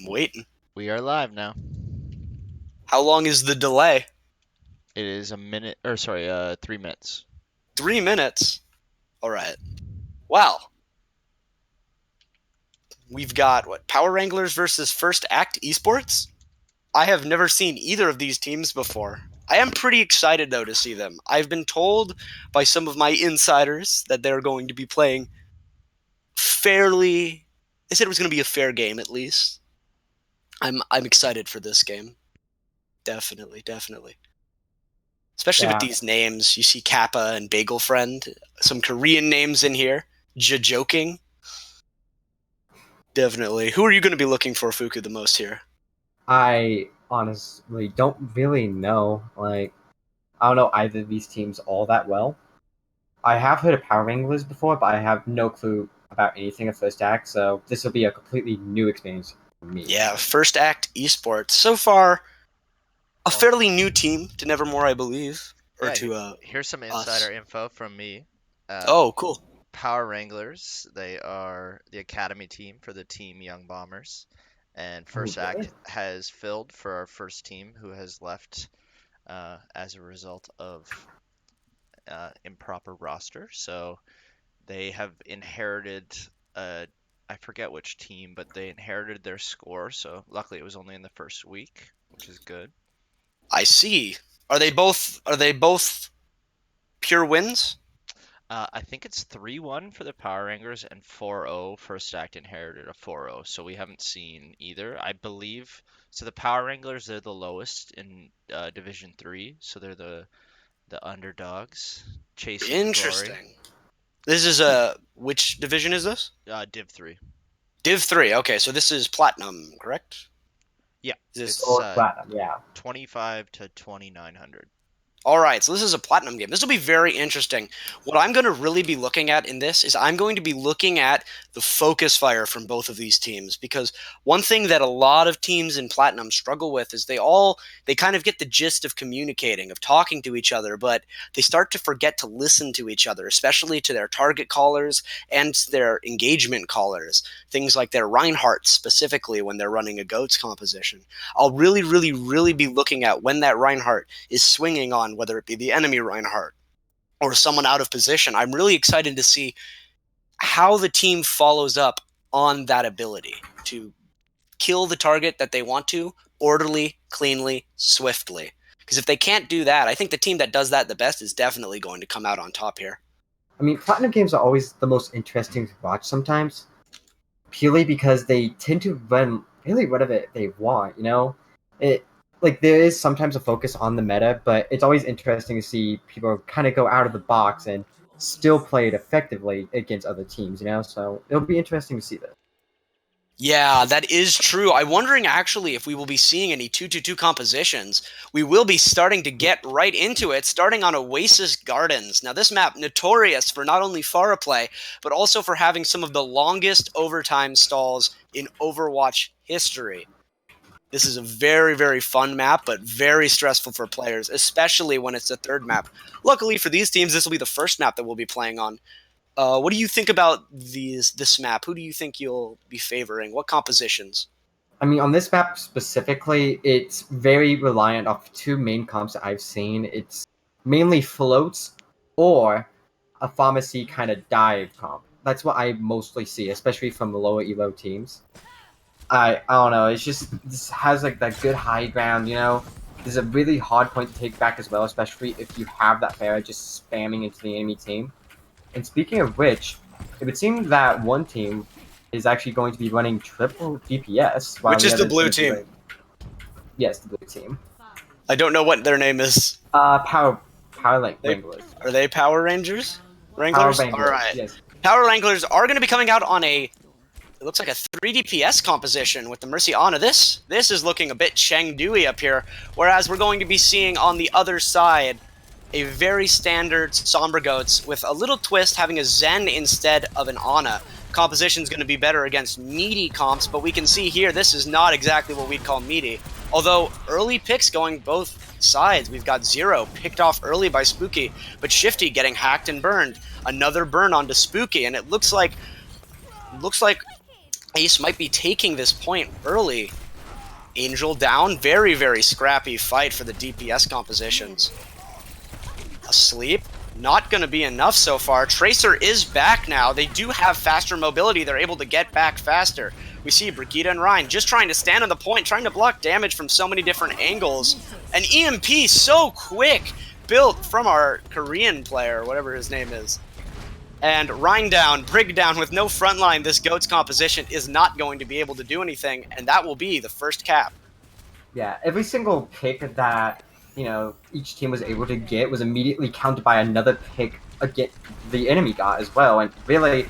I'm waiting. We are live now. How long is the delay? It is a minute, 3 minutes. 3 minutes. All right. Wow. We've got what? Power Wranglers versus First Act eSports? I have never seen either of these teams before. I am pretty excited though to see them. I've been told by some of my insiders that they're going to be playing fairly. They said it was going to be a fair game at least. I'm excited for this game. Definitely, definitely. Especially with Yeah, these names. You see Kappa and Bagel Friend, some Korean names in here. Joking. Definitely. Who are you going to be looking for, Fuku, the most here? I honestly don't really know. I don't know either of these teams all that well. I have heard of Power Wranglers before, but I have no clue about anything of First Act, so this will be a completely new experience for me. Yeah, First Act Esports. So far, a Well, fairly new team to Nevermore, I believe. Or yeah, to here's some us. insider info from me. Uh, Oh, cool. Power Wranglers, they are the academy team for the Team Young Bombers. And Oh, First really? Act has filled for our first team who has left as a result of improper roster. So they have inherited, I forget which team, but they inherited their score. So luckily it was only in the first week, which is good. I see. Are they So both pure wins? I think it's 3-1 for the Power Rangers and 4-0 First Act inherited a 4-0. So we haven't seen either. I believe so the Power Wranglers, they're the lowest in Division 3, so they're the underdogs chasing glory. Interesting. This is which division is this? Div 3. Div 3. Okay, so this is Platinum, correct? Yeah, Is this it's Or Platinum, yeah. 25 to 2900. All right, so this is a platinum game. This will be very interesting. What I'm going to really be looking at in this is I'm going to be looking at the focus fire from both of these teams, because one thing that a lot of teams in platinum struggle with is they kind of get the gist of communicating, of talking to each other, but they start to forget to listen to each other, especially to their target callers and their engagement callers. Things like their Reinhardt specifically when they're running a goats composition. I'll really, really, really be looking at when that Reinhardt is swinging on, whether it be the enemy Reinhardt or someone out of position. I'm really excited to see how the team follows up on that ability to kill the target that they want to orderly, cleanly, swiftly. Because if they can't do that, I think the team that does that the best is definitely going to come out on top here. I mean, Platinum games are always the most interesting to watch sometimes, purely because they tend to run really whatever they want, you know? It like there is sometimes a focus on the meta, but it's always interesting to see people kind of go out of the box and still play it effectively against other teams, you know? So it'll be interesting to see that. Yeah, that is true. I'm wondering actually if we will be seeing any 2-2-2 compositions. We will be starting to get right into it, starting on Oasis Gardens. Now, this map notorious for not only Pharah play, but also for having some of the longest overtime stalls in Overwatch history. This is a very, very fun map, but very stressful for players, especially when it's the third map. Luckily for these teams, this will be the first map that we'll be playing on. What do you think about this map? Who do you think you'll be favoring? What compositions? I mean, on this map specifically, it's very reliant off two main comps that I've seen. It's mainly floats or a pharmacy kind of dive comp. That's what I mostly see, especially from the lower elo teams. I don't know. It's just this has like that good high ground. You know, there's a really hard point to take back as well, especially if you have that Pharah just spamming into the enemy team. And speaking of which, it would seem that one team is actually going to be running triple DPS, while Which the is the other is blue going to be team? running. Yes, the blue team. I don't know what their name is. Power They Wranglers. are they Power Rangers? Power Wranglers? All Wranglers. right. Yes. Power Wranglers are going to be coming out on a it looks like a 3 DPS composition with the Mercy Ana. This is looking a bit Chengdu-y up here, whereas we're going to be seeing on the other side a very standard Sombra Goats with a little twist, having a Zen instead of an Ana. Composition is going to be better against meaty comps, but we can see here this is not exactly what we'd call meaty. Although early picks going both sides. We've got Zero picked off early by Spooky, but Shifty getting hacked and burned. Another burn onto Spooky, and it looks like Ace might be taking this point early. Angel down. Very, very scrappy fight for the DPS compositions. Asleep. Not going to be enough so far. Tracer is back now. They do have faster mobility. They're able to get back faster. We see Brigitte and Ryan just trying to stand on the point, trying to block damage from so many different angles. An EMP so quick, built from our Korean player, whatever his name is. And Ryan down, Brig down with no front line. This GOAT's composition is not going to be able to do anything, and that will be the first cap. Yeah, every single pick that each team was able to get was immediately countered by another pick against the enemy got as well. And really,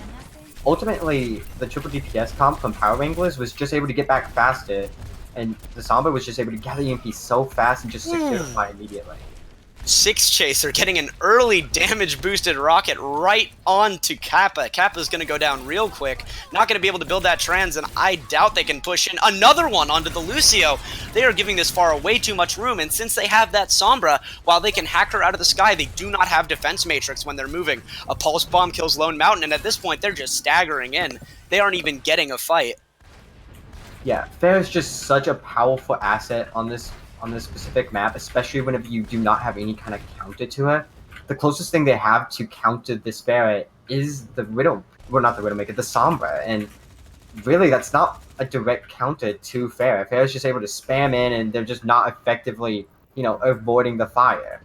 ultimately, the triple DPS comp from Power Wranglers was just able to get back faster, and the Sombra was just able to gather EMP so fast and just secure the fight immediately. Six Chaser getting an early damage boosted rocket right onto Kappa. Kappa's going to go down real quick. Not going to be able to build that trans, and I doubt they can push in another one onto the Lucio. They are giving this Pharah way too much room, and since they have that Sombra, while they can hack her out of the sky, they do not have defense matrix when they're moving. A pulse bomb kills Lone Mountain, and at this point, they're just staggering in. They aren't even getting a fight. Yeah, Pharah is just such a powerful asset on this specific map, especially whenever you do not have any kind of counter to her. The closest thing they have to counter this Pharah is the Riddle, well, not the Widowmaker, the Sombra, and really that's not a direct counter to Pharah. Pharah's just able to spam in, and they're just not effectively, avoiding the fire.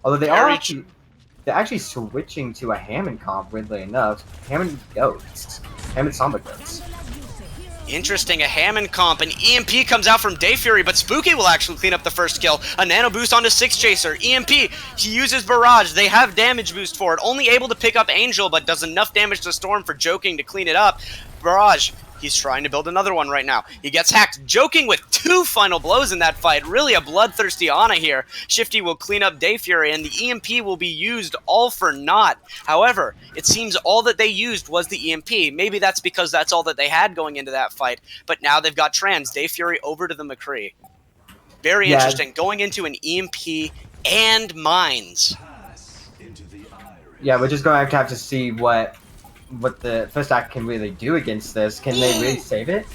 Although they're actually switching to a Hammond comp, weirdly enough. Hammond Goats. Hammond Sombra Goats. Interesting, a Hammond comp. An EMP comes out from Day Fury, but Spooky will actually clean up the first kill. A nano boost onto Six Chaser. EMP, he uses Barrage. They have damage boost for it. Only able to pick up Angel, but does enough damage to Storm for Joking to clean it up. Barrage, he's trying to build another one right now. He gets hacked. Joking with 2 final blows in that fight. Really a bloodthirsty Ana here. Shifty will clean up Day Fury, and the EMP will be used all for naught. However, it seems all that they used was the EMP. Maybe that's because that's all that they had going into that fight. But now they've got Trans. Day Fury over to the McCree. Very interesting. Going into an EMP and Mines. Yeah, we're just going to have to see what the first act can really do against this. Can they really save it?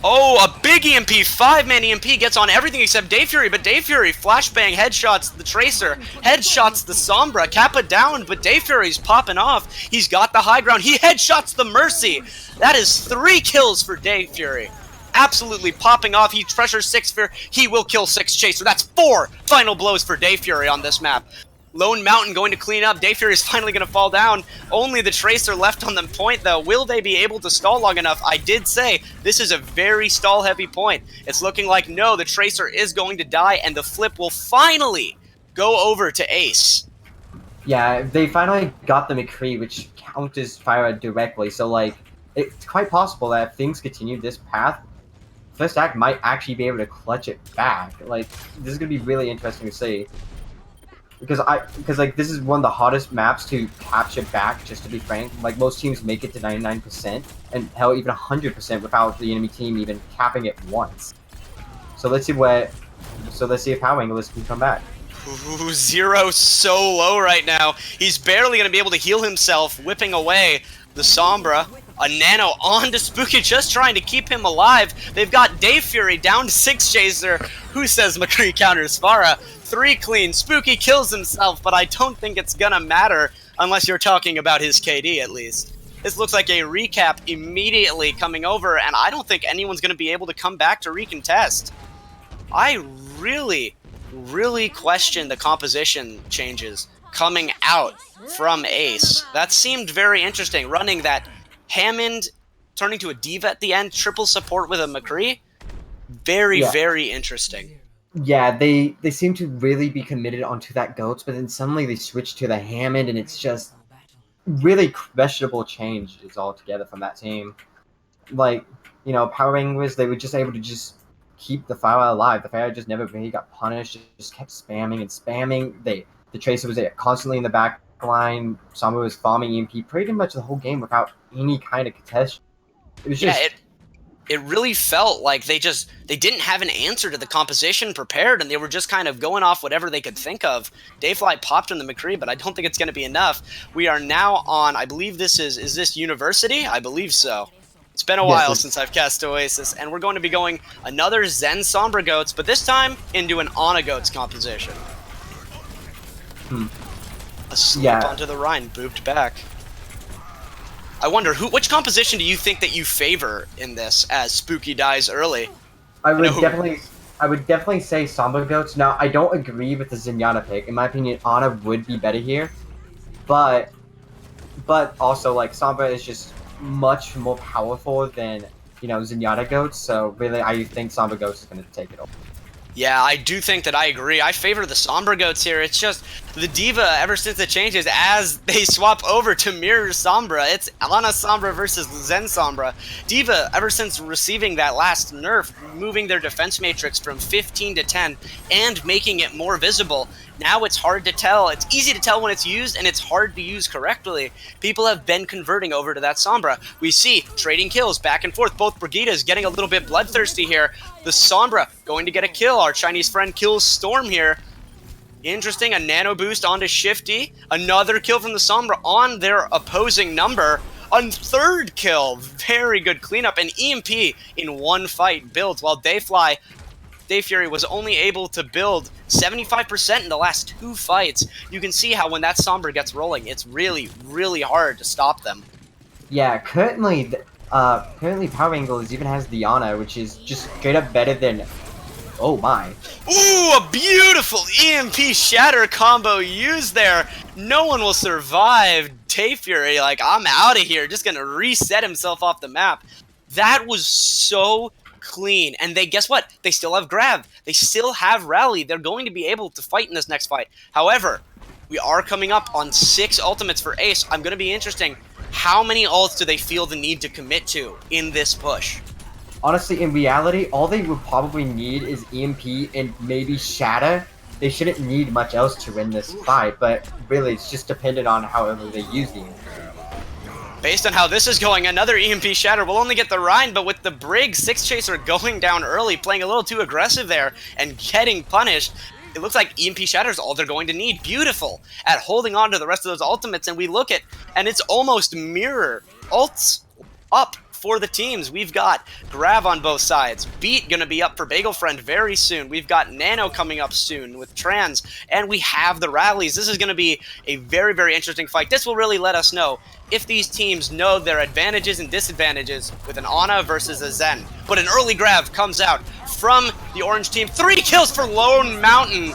Oh, a big EMP, 5-man EMP gets on everything except Day Fury, but Day Fury flashbang headshots the Tracer, headshots the Sombra, Kappa down, but Day Fury's popping off. He's got the high ground, he headshots the Mercy. That is 3 kills for Day Fury. Absolutely popping off, he pressures Six Fury, he will kill Six Chaser. That's 4 final blows for Day Fury on this map. Lone Mountain going to clean up. Day Fury is finally going to fall down. Only the Tracer left on the point, though. Will they be able to stall long enough? I did say this is a very stall-heavy point. It's looking like no, the Tracer is going to die, and the flip will finally go over to Ace. Yeah, they finally got the McCree, which counters Pharah directly. So, it's quite possible that if things continue this path, First Act might actually be able to clutch it back. This is going to be really interesting to see. Because this is one of the hardest maps to capture back, just to be frank. Most teams make it to 99%, and hell, even 100% without the enemy team even capping it once. So let's see if Power Wranglers can come back. Ooh, Zero so low right now. He's barely going to be able to heal himself, whipping away the Sombra. A nano onto Spooky, just trying to keep him alive. They've got Day Fury down to Six Chaser. Who says McCree counters Pharah? 3 clean. Spooky kills himself, but I don't think it's gonna matter unless you're talking about his KD at least. This looks like a recap immediately coming over, and I don't think anyone's gonna be able to come back to recontest. I really question the composition changes coming out from Ace. That seemed very interesting, running that Hammond turning to a Diva at the end, triple support with a McCree. Very interesting. Yeah, they seem to really be committed onto that Goats, but then suddenly they switch to the Hammond, and it's just really questionable changes altogether from that team. Power Wranglers, they were just able to just keep the Pharah alive. The Pharah just never really got punished, just kept spamming and spamming. The Tracer was constantly in the back line. Sombra was farming EMP pretty much the whole game without any kind of contest. It was just... It really felt like they didn't have an answer to the composition prepared, and they were just kind of going off whatever they could think of. Dayfly popped on the McCree, but I don't think it's going to be enough. We are now on, I believe is this University? I believe so. It's been a Yes, while it's- since I've cast Oasis, and we're going to be going another Zen Sombra Goats, but this time into an Ana Goats composition. Hmm. A sleep Yeah. onto the Rhine, booped back. I wonder, which composition do you think that you favor in this as Spooky dies early? I would know- definitely say Samba Goats. Now, I don't agree with the Zenyatta pick. In my opinion, Ana would be better here, but also like Samba is just much more powerful than Zenyatta Goats. So really, I think Samba Goats is going to take it over. Yeah, I do think that I agree. I favor the Sombra Goats here. It's just the Diva, ever since it changes, as they swap over to mirror Sombra, it's Ana Sombra versus Zen Sombra. Diva, ever since receiving that last nerf, moving their defense matrix from 15 to 10 and making it more visible, now it's hard to tell. It's easy to tell when it's used, and it's hard to use correctly. People have been converting over to that Sombra. We see trading kills back and forth. Both Brigidas getting a little bit bloodthirsty here. The Sombra going to get a kill. Our Chinese friend kills Storm here. Interesting, a nano boost onto Shifty. Another kill from the Sombra on their opposing number. A third kill. Very good cleanup. An EMP in one fight builds while Dayfly Fury was only able to build 75% in the last 2 fights. You can see how when that Sombra gets rolling, it's really, really hard to stop them. Yeah, currently Power Wranglers even has Diana, which is just straight up better than. Oh my! Ooh, a beautiful EMP Shatter combo used there. No one will survive. Fury, like, I'm out of here. Just gonna reset himself off the map. That was so clean. And guess what? They still have Grav. They still have Rally. They're going to be able to fight in this next fight. However, we are coming up on 6 ultimates for Ace. I'm going to be interesting. How many ults do they feel the need to commit to in this push? Honestly, in reality, all they would probably need is EMP and maybe Shatter. They shouldn't need much else to win this fight, but really, it's just dependent on however they use the EMP. Based on how this is going, another EMP Shatter will only get the Rhine, but with the Brig, Six Chaser going down early, playing a little too aggressive there, and getting punished, it looks like EMP Shatter is all they're going to need. Beautiful at holding on to the rest of those ultimates, and we look at, and it's almost mirror ults up for the teams. We've got Grav on both sides. Beat gonna be up for Bagel Friend very soon. We've got Nano coming up soon with Trans, and we have the rallies. This is gonna be a very, very interesting fight. This will really let us know if these teams know their advantages and disadvantages with an Ana versus a Zen. But an early Grav comes out from the orange team. 3 kills for Lone Mountain.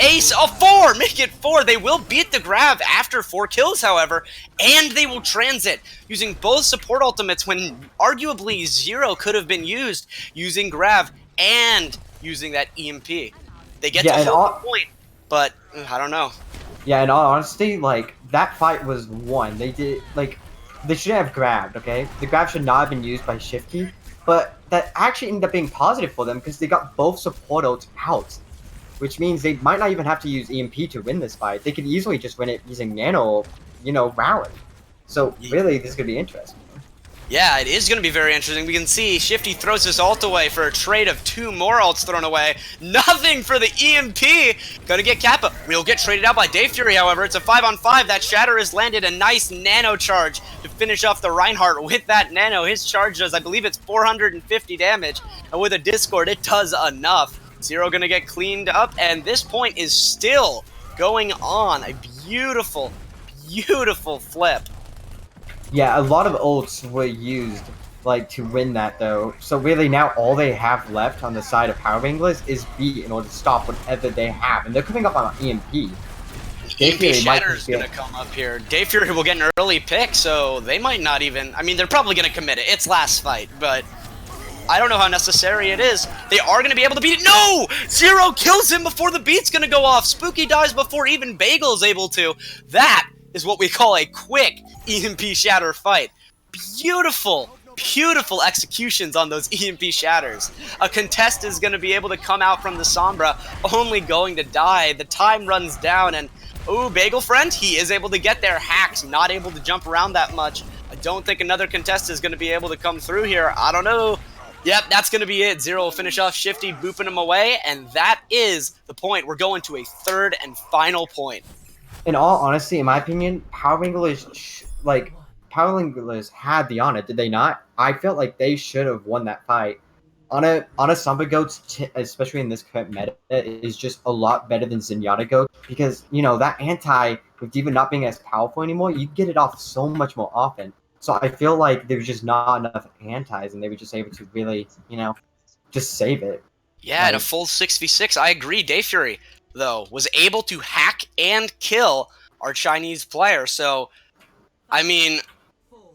Ace, a 4, make it 4. They will beat the Grav after 4 kills, however, and they will transit using both support ultimates when arguably 0 could have been used, using Grav and using that EMP. They get to hold the point, but I don't know. Yeah, in all honesty, like, that fight was won. They shouldn't have grabbed, okay? The grab should not have been used by Shifty, but that actually ended up being positive for them because they got both support ults out, which means they might not even have to use EMP to win this fight. They could easily just win it using Nano, Rally. So, really, this is going to be interesting. Yeah, it is going to be very interesting. We can see Shifty throws his ult away for a trade of 2 more ults thrown away. Nothing for the EMP. Gonna get Kappa. We'll get traded out by Fury, however. It's a 5-on-5. That Shatter has landed a nice Nano charge to finish off the Reinhardt with that Nano. His charge does, I believe it's 450 damage. And with a Discord, it does enough. 0 gonna get cleaned up, and this point is still going on. A beautiful, beautiful flip. Yeah, a lot of ults were used, to win that, though. So really, now all they have left on the side of Power Wranglers is B in order to stop whatever they have. And they're coming up on EMP. EMP Shatter's gonna come up here. Fury will get an early pick, so they might not even... I mean, they're probably gonna commit it. It's last fight, but... I don't know how necessary it is. They are going to be able to beat it. No! 0 kills him before the beat's going to go off. Spooky dies before even Bagel's able to. That is what we call a quick EMP Shatter fight. Beautiful, beautiful executions on those EMP Shatters. A contest is going to be able to come out from the Sombra, only going to die. The time runs down, and ooh, Bagel Friend, he is able to get there. Hacked, not able to jump around that much. I don't think another contest is going to be able to come through here. I don't know. Yep, that's going to be it. 0 will finish off Shifty, booping him away, and that is the point. We're going to a third and final point. In all honesty, in my opinion, Power Wranglers, Power Wranglers had the honor, did they not? I felt like they should have won that fight. On a Samba Goats, especially in this current meta, is just a lot better than Zenyatta Goat because that anti with D.Va not being as powerful anymore, you get it off so much more often. So I feel like there was just not enough antis, and they were just able to really just save it. Yeah, in a Like full 6v6, I agree. Day Fury, though, was able to hack and kill our Chinese player. So, I mean,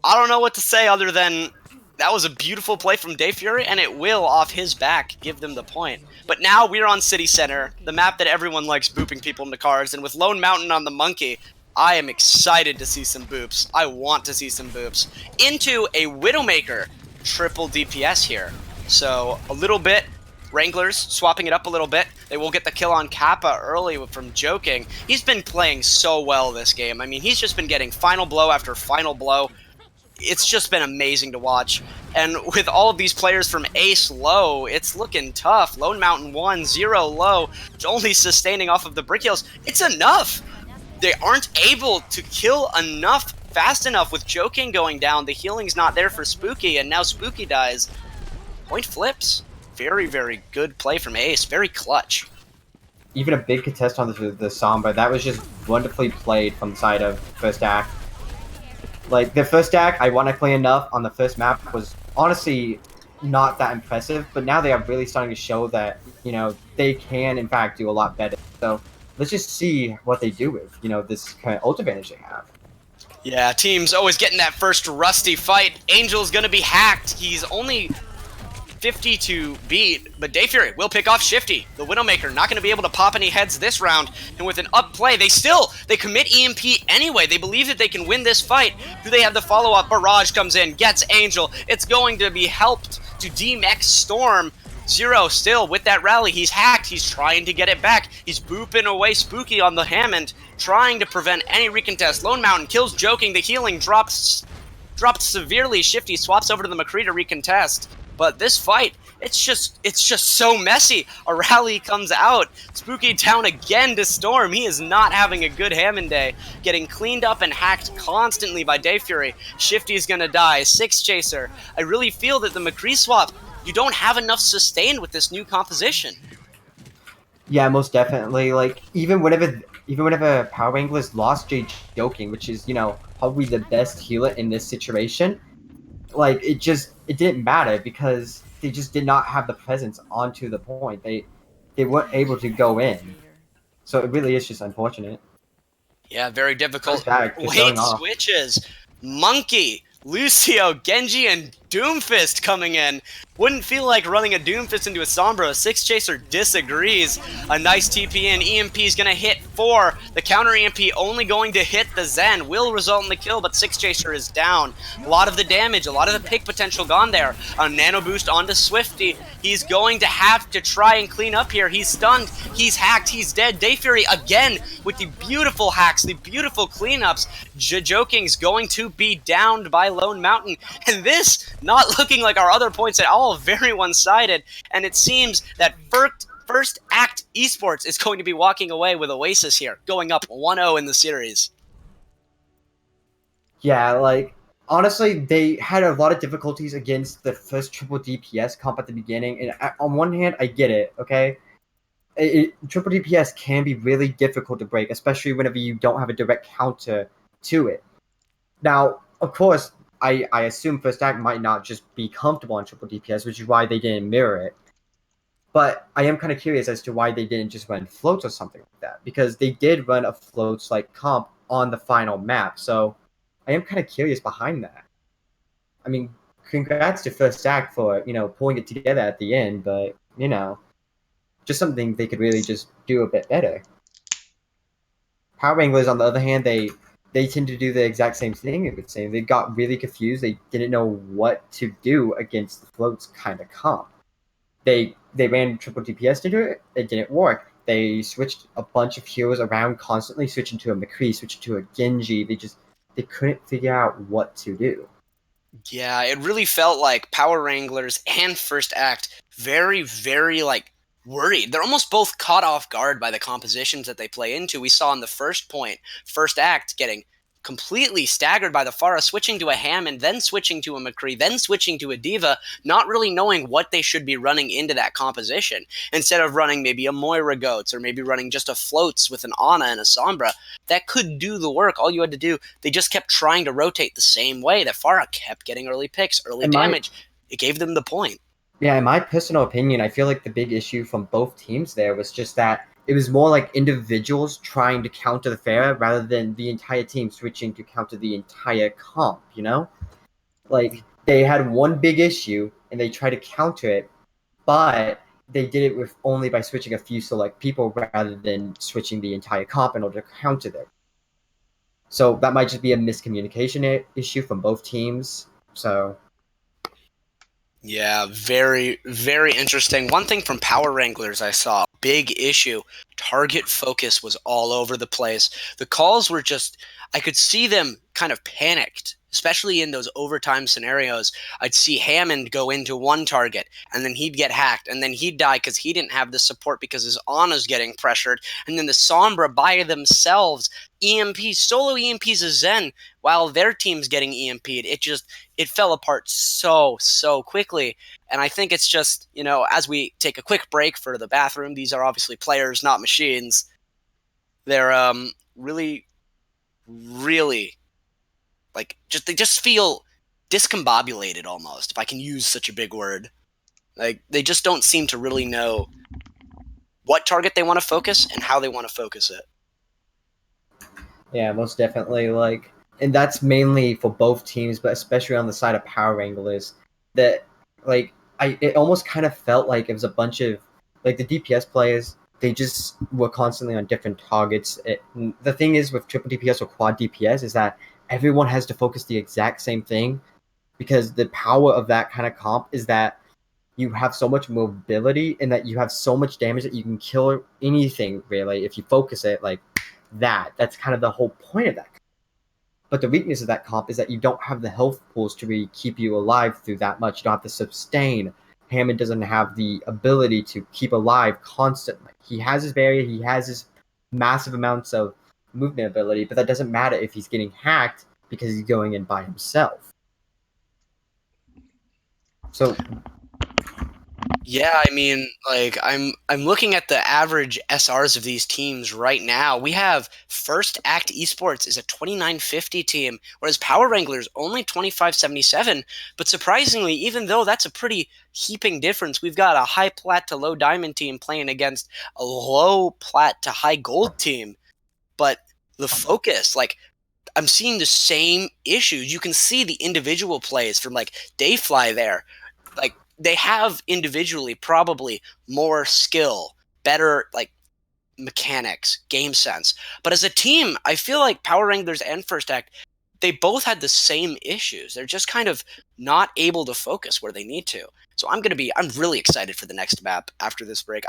I don't know what to say other than that was a beautiful play from Day Fury, and it will, off his back, give them the point. But now we're on City Center, the map that everyone likes booping people into cars, and with Lone Mountain on the monkey, I am excited to see some boops. I want to see some boops. Into a Widowmaker triple DPS here. So, a little bit, Wranglers swapping it up a little bit. They will get the kill on Kappa early from Joking. He's been playing so well this game. I mean, he's just been getting final blow after final blow. It's just been amazing to watch. And with all of these players from Ace low, it's looking tough. Lone Mountain 1, 0 low, only sustaining off of the brick heals. It's enough. They aren't able to kill enough fast enough with Joking going down. The healing's not there for Spooky, and now Spooky dies. Point flips. Very, very good play from Ace. Very clutch. even a big contest on the Samba, that was just wonderfully played from the side of First Act. Like, the first act, ironically enough, on the first map was honestly not that impressive, but now they are really starting to show that, they can, in fact, do a lot better. So, let's just see what they do with, this kind of ult advantage they have. Yeah, team's always getting that first rusty fight. Angel's gonna be hacked. He's only 50 to beat, but Day Fury will pick off Shifty. The Widowmaker not going to be able to pop any heads this round, and with an up play, they commit EMP anyway. They believe that they can win this fight. Do they have the follow-up? Barrage comes in, gets Angel. It's going to be helped to D-Mex Storm. Zero still with that rally. He's hacked. He's trying to get it back. He's booping away Spooky on the Hammond, trying to prevent any recontest. Lone Mountain kills Joking. The healing dropped severely. Shifty swaps over to the McCree to recontest. But this fight, it's just so messy. A rally comes out. Spooky down again to Storm. He is not having a good Hammond day. Getting cleaned up and hacked constantly by Day Fury. Shifty's gonna die. Six Chaser. I really feel that the McCree swap, you don't have enough sustain with this new composition. Yeah, most definitely. Like, even whenever Power Wranglers lost Jay Joking, which is, probably the best healer in this situation, like, it didn't matter because they just did not have the presence onto the point. They weren't able to go in. So it really is just unfortunate. Yeah, very difficult. Late switches. Monkey, Lucio, Genji, and Doomfist coming in. Wouldn't feel like running a Doomfist into a Sombra. Six Chaser disagrees. A nice TP in. EMP is going to hit 4. The counter EMP only going to hit the Zen. Will result in the kill, but Six Chaser is down. A lot of the damage, a lot of the pick potential gone there. A nano boost onto Swifty. He's going to have to try and clean up here. He's stunned. He's hacked. He's dead. Day Fury again with the beautiful hacks, the beautiful cleanups. Joking's going to be downed by Lone Mountain. And this not looking like our other points at all, very one-sided, and it seems that First Act eSports is going to be walking away with Oasis here, going up 1-0 in the series. Yeah, like, honestly, they had a lot of difficulties against the first triple DPS comp at the beginning, and on one hand, I get it, okay? Triple DPS can be really difficult to break, especially whenever you don't have a direct counter to it. Now, of course, I assume First Act might not just be comfortable on triple DPS, which is why they didn't mirror it. But I am kind of curious as to why they didn't just run floats or something like that, because they did run a floats like comp on the final map. So I am kind of curious behind that. I mean, congrats to First Act for pulling it together at the end, but just something they could really just do a bit better. Power Wranglers, on the other hand, they tend to do the exact same thing. It would say they got really confused. They didn't know what to do against the floats kind of comp. They ran triple DPS into it. It didn't work. They switched a bunch of heroes around constantly, switching to a McCree, switching to a Genji. They couldn't figure out what to do. Yeah, it really felt like Power Wranglers and First Act very, very worried. They're almost both caught off guard by the compositions that they play into. We saw in the first point, First Act getting completely staggered by the Pharah switching to a Hammond, then switching to a McCree, then switching to a Diva, not really knowing what they should be running into that composition. Instead of running maybe a Moira Goats or maybe running just a Floats with an Ana and a Sombra, that could do the work. All you had to do, they just kept trying to rotate the same way. That Pharah kept getting early picks, early damage. It gave them the point. Yeah, in my personal opinion, I feel like the big issue from both teams there was just that it was more like individuals trying to counter the Pharah rather than the entire team switching to counter the entire comp, you know? Like, they had one big issue and they tried to counter it, but they did it with only by switching a few select people rather than switching the entire comp in order to counter them. So that might just be a miscommunication issue from both teams. So yeah, very, very interesting. One thing from Power Wranglers I saw, big issue. Target focus was all over the place. The calls were just, I could see them kind of panicked, especially in those overtime scenarios. I'd see Hammond go into one target, and then he'd get hacked, and then he'd die because he didn't have the support because his Ana's getting pressured, and then the Sombra by themselves, solo EMPs a Zen, while their team's getting EMP'd. It fell apart so quickly. And I think it's just, as we take a quick break for the bathroom, these are obviously players, not machines. They're really, really they just feel discombobulated almost, if I can use such a big word. Like, they just don't seem to really know what target they want to focus and how they want to focus it. yeah, most definitely. And that's mainly for both teams, but especially on the side of Power Wranglers, that it almost kind of felt like it was a bunch of the DPS players. They just were constantly on different targets. The thing is with triple DPS or quad DPS is that everyone has to focus the exact same thing, because the power of that kind of comp is that you have so much mobility and that you have so much damage that you can kill anything really if you focus it like that. That's kind of the whole point of that. But the weakness of that comp is that you don't have the health pools to really keep you alive through that much. You don't have to sustain. Hammond doesn't have the ability to keep alive constantly. He has his barrier, he has his massive amounts of movement ability, but that doesn't matter if he's getting hacked because he's going in by himself. So yeah, I mean, I'm looking at the average SRs of these teams right now. We have First Act Esports is a 2950 team, whereas Power Wranglers only 2577. But surprisingly, even though that's a pretty heaping difference, we've got a high plat to low diamond team playing against a low plat to high gold team. But the focus, I'm seeing the same issues. You can see the individual plays from Dayfly there. They have individually probably more skill, better mechanics, game sense. But as a team, I feel like Power Wranglers and First Act, they both had the same issues. They're just kind of not able to focus where they need to. So I'm really excited for the next map after this break.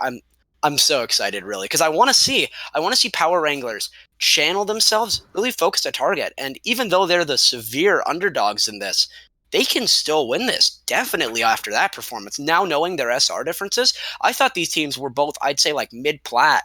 I'm so excited, really, because I want to see Power Wranglers channel themselves, really focus a target, and even though they're the severe underdogs in this, they can still win this, definitely after that performance. Now knowing their SR differences, I thought these teams were both, I'd say, mid-plat,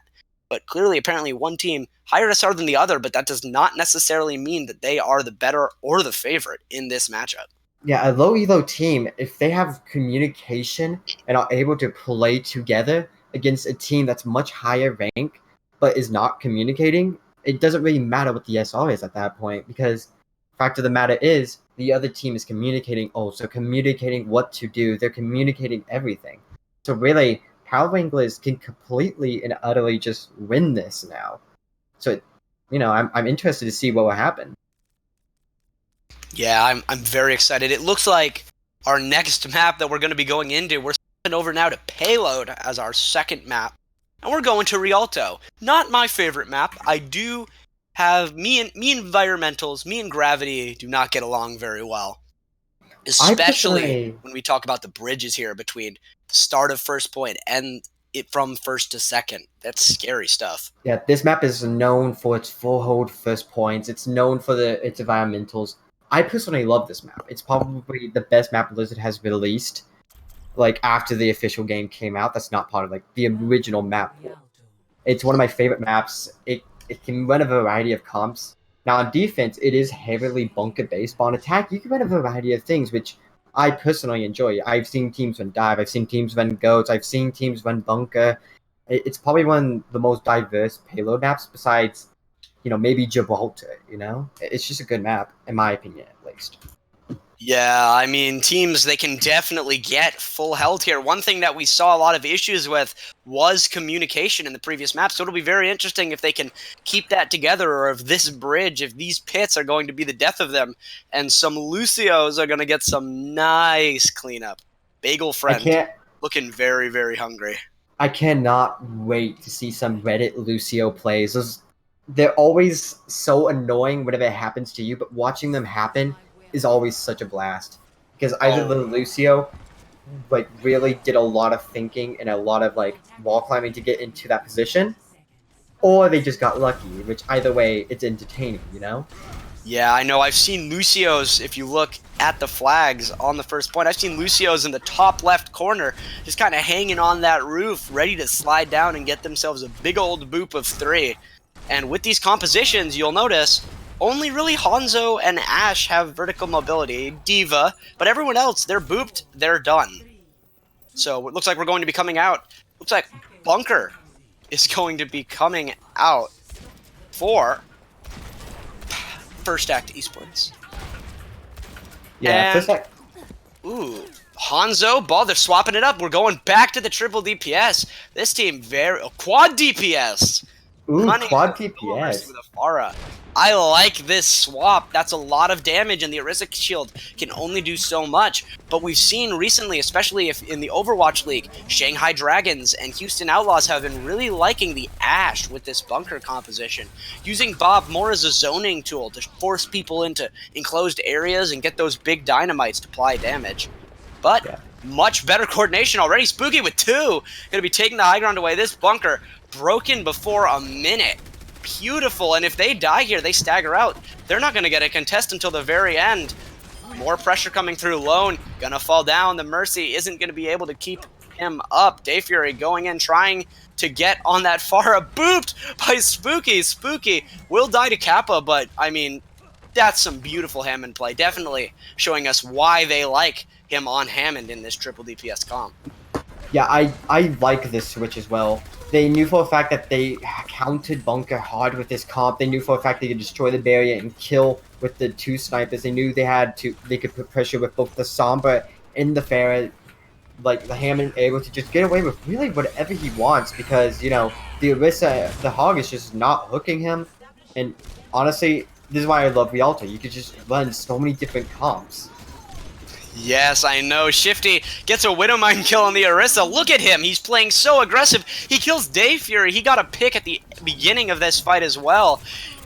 but clearly, apparently, one team higher SR than the other, but that does not necessarily mean that they are the better or the favorite in this matchup. Yeah, a low elo team, if they have communication and are able to play together against a team that's much higher rank but is not communicating, it doesn't really matter what the SR is at that point, because fact of the matter is the other team is communicating also, communicating what to do. They're communicating everything. So really, Power Wranglers can completely and utterly just win this now. So, I'm interested to see what will happen. Yeah, I'm very excited. It looks like our next map that we're going to be going into, we're stepping over now to Payload as our second map. And we're going to Rialto. Not my favorite map. I do have me and environmentals, me and Gravity do not get along very well. Especially when we talk about the bridges here between the start of first point and it from first to second. That's scary stuff. Yeah, this map is known for its full hold first points. It's known for its environmentals. I personally love this map. It's probably the best map Blizzard has released, after the official game came out. That's not part of the original map. It's one of my favorite maps. It can run a variety of comps. Now on defense, it is heavily bunker based. But on attack, you can run a variety of things, which I personally enjoy. I've seen teams run dive, I've seen teams run goats, I've seen teams run bunker. It's probably one of the most diverse payload maps besides, maybe Gibraltar. It's just a good map in my opinion, at least. Yeah, I mean, teams, they can definitely get full health here. One thing that we saw a lot of issues with was communication in the previous map, so it'll be very interesting if they can keep that together, or if this bridge, if these pits are going to be the death of them, and some Lucios are going to get some nice cleanup. Bagel I friend, can't. looking very, very hungry. I cannot wait to see some Reddit Lucio plays. They're always so annoying whenever it happens to you, but watching them happen is always such a blast. Because either the Oh, Lucio really did a lot of thinking and a lot of wall climbing to get into that position, or they just got lucky, which either way it's entertaining. yeah, I know. I've seen Lucios, if you look at the flags on the first point, I've seen Lucios in the top left corner, just kind of hanging on that roof, ready to slide down and get themselves a big old boop of 3. And with these compositions, you'll notice only really Hanzo and Ashe have vertical mobility, Diva, but everyone else, they're booped, they're done. So it looks like we're going to be coming out. Looks like Bunker is going to be coming out for First Act Esports. Yeah, And, first act. ooh, Hanzo, ball, they're swapping it up. We're going back to the triple DPS. This team, quad DPS. Ooh, Running quad full mercy TPS. with a Pharah. I like this swap. That's a lot of damage, and the Orisa shield can only do so much. But we've seen recently, especially if in the Overwatch League, Shanghai Dragons and Houston Outlaws have been really liking the Ashe with this bunker composition, using Bob more as a zoning tool to force people into enclosed areas and get those big dynamites to apply damage. But Yeah. much better coordination already. Spooky with 2. Going to be taking the high ground away. This bunker broken before a minute. Beautiful. And if they die here, they stagger out. They're not going to get a contest until the very end. More pressure coming through. Lone going to fall down. The Mercy isn't going to be able to keep him up. Dayfury going in, trying to get on that Pharah. Booped by Spooky. Spooky will die to Kappa, but I mean, that's some beautiful Hammond play. Definitely showing us why they like him on Hammond in this triple DPS comp. Yeah, I like this switch as well. They knew for a fact that they counted Bunker hard with this comp. They knew for a fact they could destroy the barrier and kill with the 2 snipers. They knew they could put pressure with both the Sombra and the Pharah. The Hammond able to just get away with really whatever he wants because, the Orisa, the Hog is just not hooking him. And honestly, this is why I love Rialto. You could just run so many different comps. Yes, I know. Shifty gets a Widowmine kill on the Orisa. Look at him. He's playing so aggressive. He kills Dayfury. He got a pick at the beginning of this fight as well.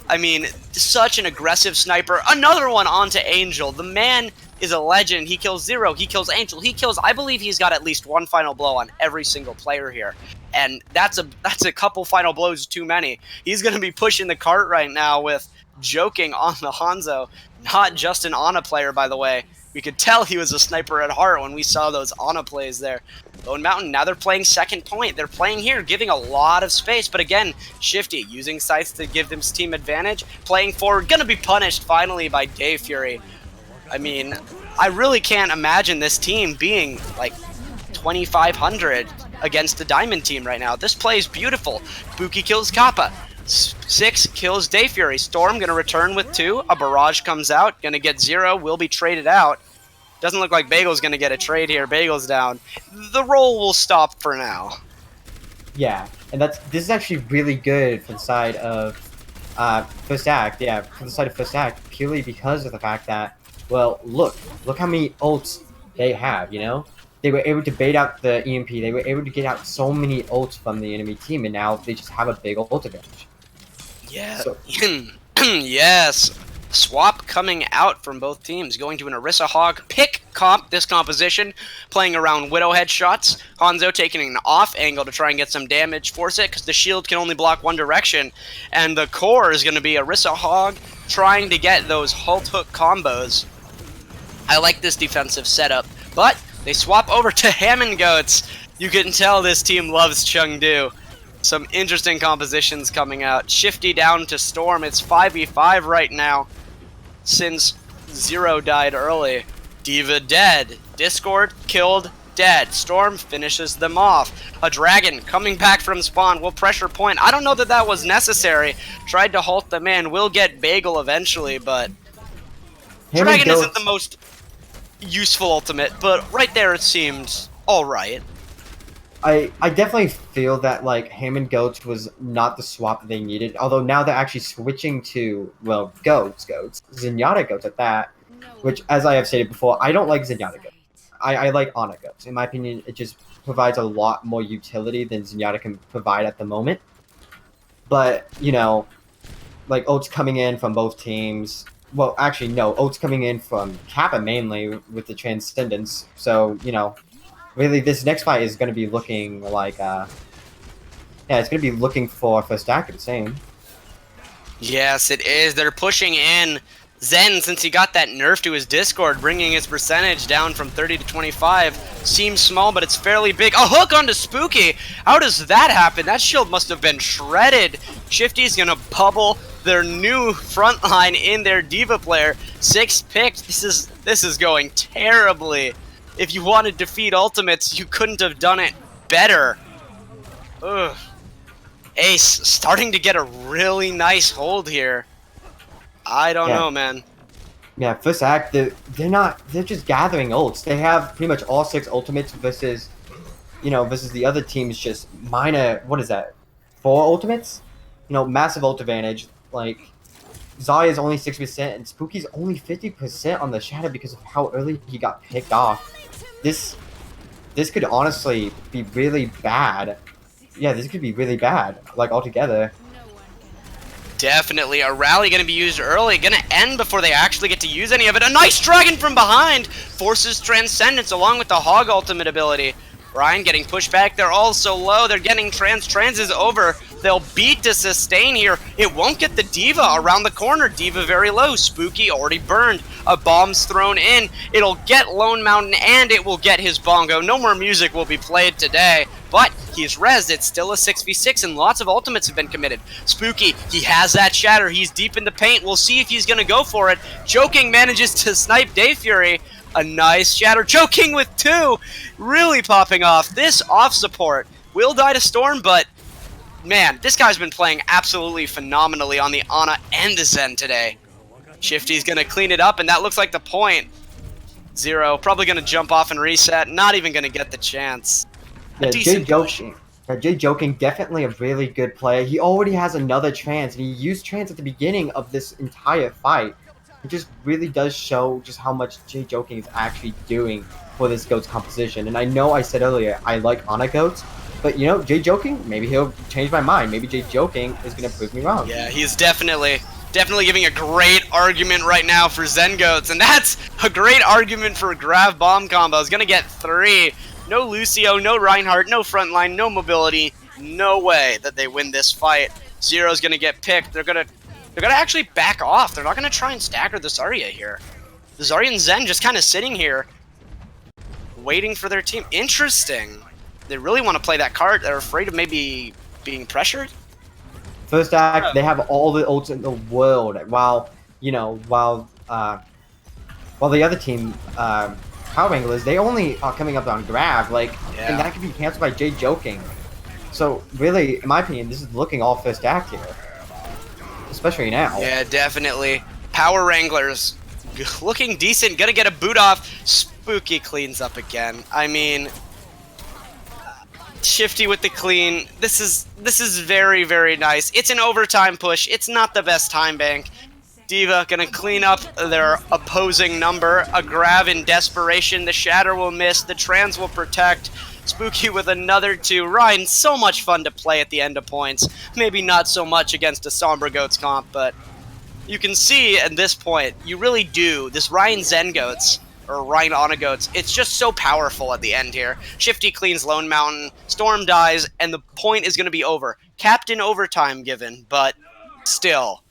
I mean, such an aggressive sniper. Another one onto Angel. The man is a legend. He kills Zero. He kills Angel. I believe he's got at least one final blow on every single player here. And that's a couple final blows too many. He's going to be pushing the cart right now with joking on the Hanzo. Not just an Ana player, by the way. We could tell he was a sniper at heart when we saw those Ana plays there. Lone Mountain, now they're playing second point. They're playing here, giving a lot of space. But again, Shifty using sights to give them team advantage. Playing forward, gonna be punished finally by Dayfury. I mean, I really can't imagine this team being like 2,500 against the Diamond team right now. This play is beautiful. Buki kills Kappa. 6 kills Dayfury. Storm gonna return with 2. A barrage comes out. Gonna get 0. Will be traded out. Doesn't look like Bagel's gonna get a trade here. Bagel's down. The roll will stop for now. Yeah, and this is actually really good for the side of First Act. Yeah, for the side of First Act, purely because of the fact that, well, look how many ults they have. They were able to bait out the EMP. They were able to get out so many ults from the enemy team, and now they just have a big ult advantage. Yeah. So, Yes. Swap coming out from both teams, going to an Orisa Hog pick comp, this composition, playing around Widow headshots. Hanzo taking an off angle to try and get some damage, force it, because the shield can only block one direction. And the core is going to be Orisa Hog trying to get those halt hook combos. I like this defensive setup, but they swap over to Hammond Goats. You can tell this team loves Chengdu. Some interesting compositions coming out. Shifty down to Storm. It's 5v5 right now since Zero died early. D.Va dead. Discord killed, dead. Storm finishes them off. A dragon coming back from spawn will pressure point. I don't know that that was necessary. Tried to halt them in. Will get Bagel eventually, but dragon isn't the most useful ultimate, but right there it seemed alright. I definitely feel that like Ham and Goats was not the swap that they needed. Although now they're actually switching to Goats, Zenyatta Goats at that. Which, as I have stated before, I don't like Zenyatta Goats. I like Ana Goats. In my opinion, it just provides a lot more utility than Zenyatta can provide at the moment. But you know, like Oats coming in from both teams. Well, actually, no. Oats coming in from Kappa mainly with the Transcendence. So you know. Really, this next fight is going to be looking like, yeah, it's going to be looking for Stack the same. Yes, it is. They're pushing in. Zen, since he got that nerf to his Discord, bringing his percentage down from 30 to 25. Seems small, but it's fairly big. A hook onto Spooky. How does that happen? That shield must have been shredded. Shifty's going to bubble their new frontline in their D.Va player. 6 picked. This is going terribly. If you wanted to feed ultimates, you couldn't have done it better. Ugh. Ace starting to get a really nice hold here. I don't know, man. Yeah, first act, they're just gathering ults. They have pretty much all 6 ultimates versus the other team's just minor, what is that, 4 ultimates? You know, massive ult advantage. Like, Zarya's only 6% and Spooky's only 50% on the Shadow because of how early he got picked off. This could honestly be really bad. Yeah, this could be really bad, like, altogether. Definitely. A rally going to be used early. Going to end before they actually get to use any of it. A nice dragon from behind forces Transcendence along with the Hog ultimate ability. Ryan getting pushed back. They're all so low. They're getting Trans is over. They'll beat to sustain here. It won't get the D.Va around the corner. D.Va very low. Spooky already burned. A bomb's thrown in. It'll get Lone Mountain and it will get his bongo. No more music will be played today. But he's rezzed. It's still a 6v6 and lots of ultimates have been committed. Spooky, he has that shatter. He's deep in the paint. We'll see if he's going to go for it. Joking manages to snipe Day Fury. A nice shatter. Joking with 2. Really popping off. This off support will die to Storm, but man, this guy's been playing absolutely phenomenally on the Ana and the Zen today. Shifty's going to clean it up, and that looks like the point. Zero, probably going to jump off and reset. Not even going to get the chance. Yeah, Jay Joking, definitely a really good player. He already has another Trans, and he used Trans at the beginning of this entire fight. It just really does show just how much Jay Joking is actually doing for this Goats composition. And I know I said earlier I like Ana Goats, but you know, Jay Joking, maybe he'll change my mind. Maybe Jay Joking is going to prove me wrong. Yeah, he's definitely giving a great argument right now for Zen Goats, and that's a great argument for Grav Bomb combo. He's going to get 3. No Lucio, no Reinhardt, no frontline, no mobility. No way that they win this fight. Zero's going to get picked. They're going to actually back off. They're not going to try and stagger the Zarya here. The Zarya and Zen just kind of sitting here, waiting for their team. Interesting. They really want to play that card. They're afraid of maybe being pressured. First act, they have all the ults in the world. While the other team, Power Wranglers, they only are coming up on Grav. And that could be canceled by Jay Joking. So really, in my opinion, this is looking all first act here. Especially now. Yeah, definitely. Power Wranglers looking decent. Gonna get a boot off. Spooky cleans up again. I mean, Shifty with the clean. This is very, very nice. It's an overtime push. It's not the best time bank. D.Va gonna clean up their opposing number. A Grav in desperation. The Shatter will miss. The Trans will protect. Spooky with another 2. Ryan, so much fun to play at the end of points. Maybe not so much against a Sombra Goats comp, but you can see at this point, you really do. This Ryan Zen Goats, or Ryan Ana Goats, it's just so powerful at the end here. Shifty cleans Lone Mountain, Storm dies, and the point is going to be over. Captain overtime given, but still.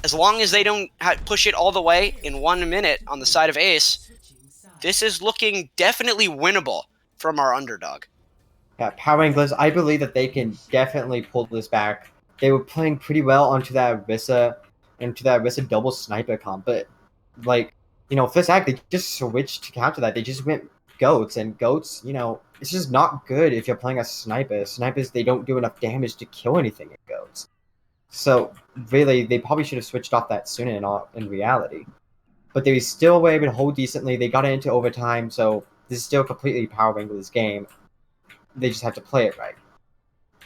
As long as they don't push it all the way in 1 minute on the side of Ace, this is looking definitely winnable from our underdog. Yeah, Power Wranglers, I believe that they can definitely pull this back. They were playing pretty well onto that Rissa double sniper comp, but like, first act they just switched to counter that. They just went goats, and goats, it's just not good if you're playing a sniper. Snipers, they don't do enough damage to kill anything in goats. So really, they probably should have switched off that sooner in reality. But they still were able to hold decently. They got it into overtime, so this is still completely Power Wranglers game. They just have to play it right.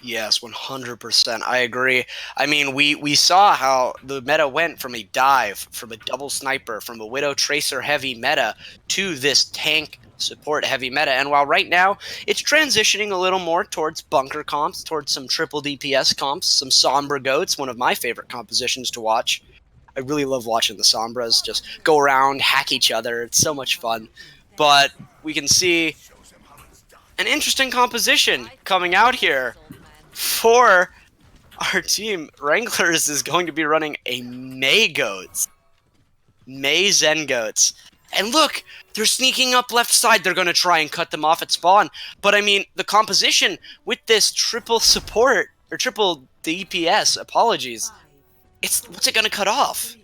Yes, 100%. I agree. I mean, we saw how the meta went from a dive, from a double sniper, from a Widow Tracer heavy meta to this tank support heavy meta. And while right now it's transitioning a little more towards bunker comps, towards some triple DPS comps, some Sombra Goats, one of my favorite compositions to watch. I really love watching the Sombras just go around, hack each other. It's so much fun. But we can see an interesting composition coming out here for our team. Wranglers is going to be running a May Goats. May Zen Goats. And look, they're sneaking up left side. They're going to try and cut them off at spawn. But I mean, the composition with this triple support, or triple DPS, apologies, what's it going to cut off?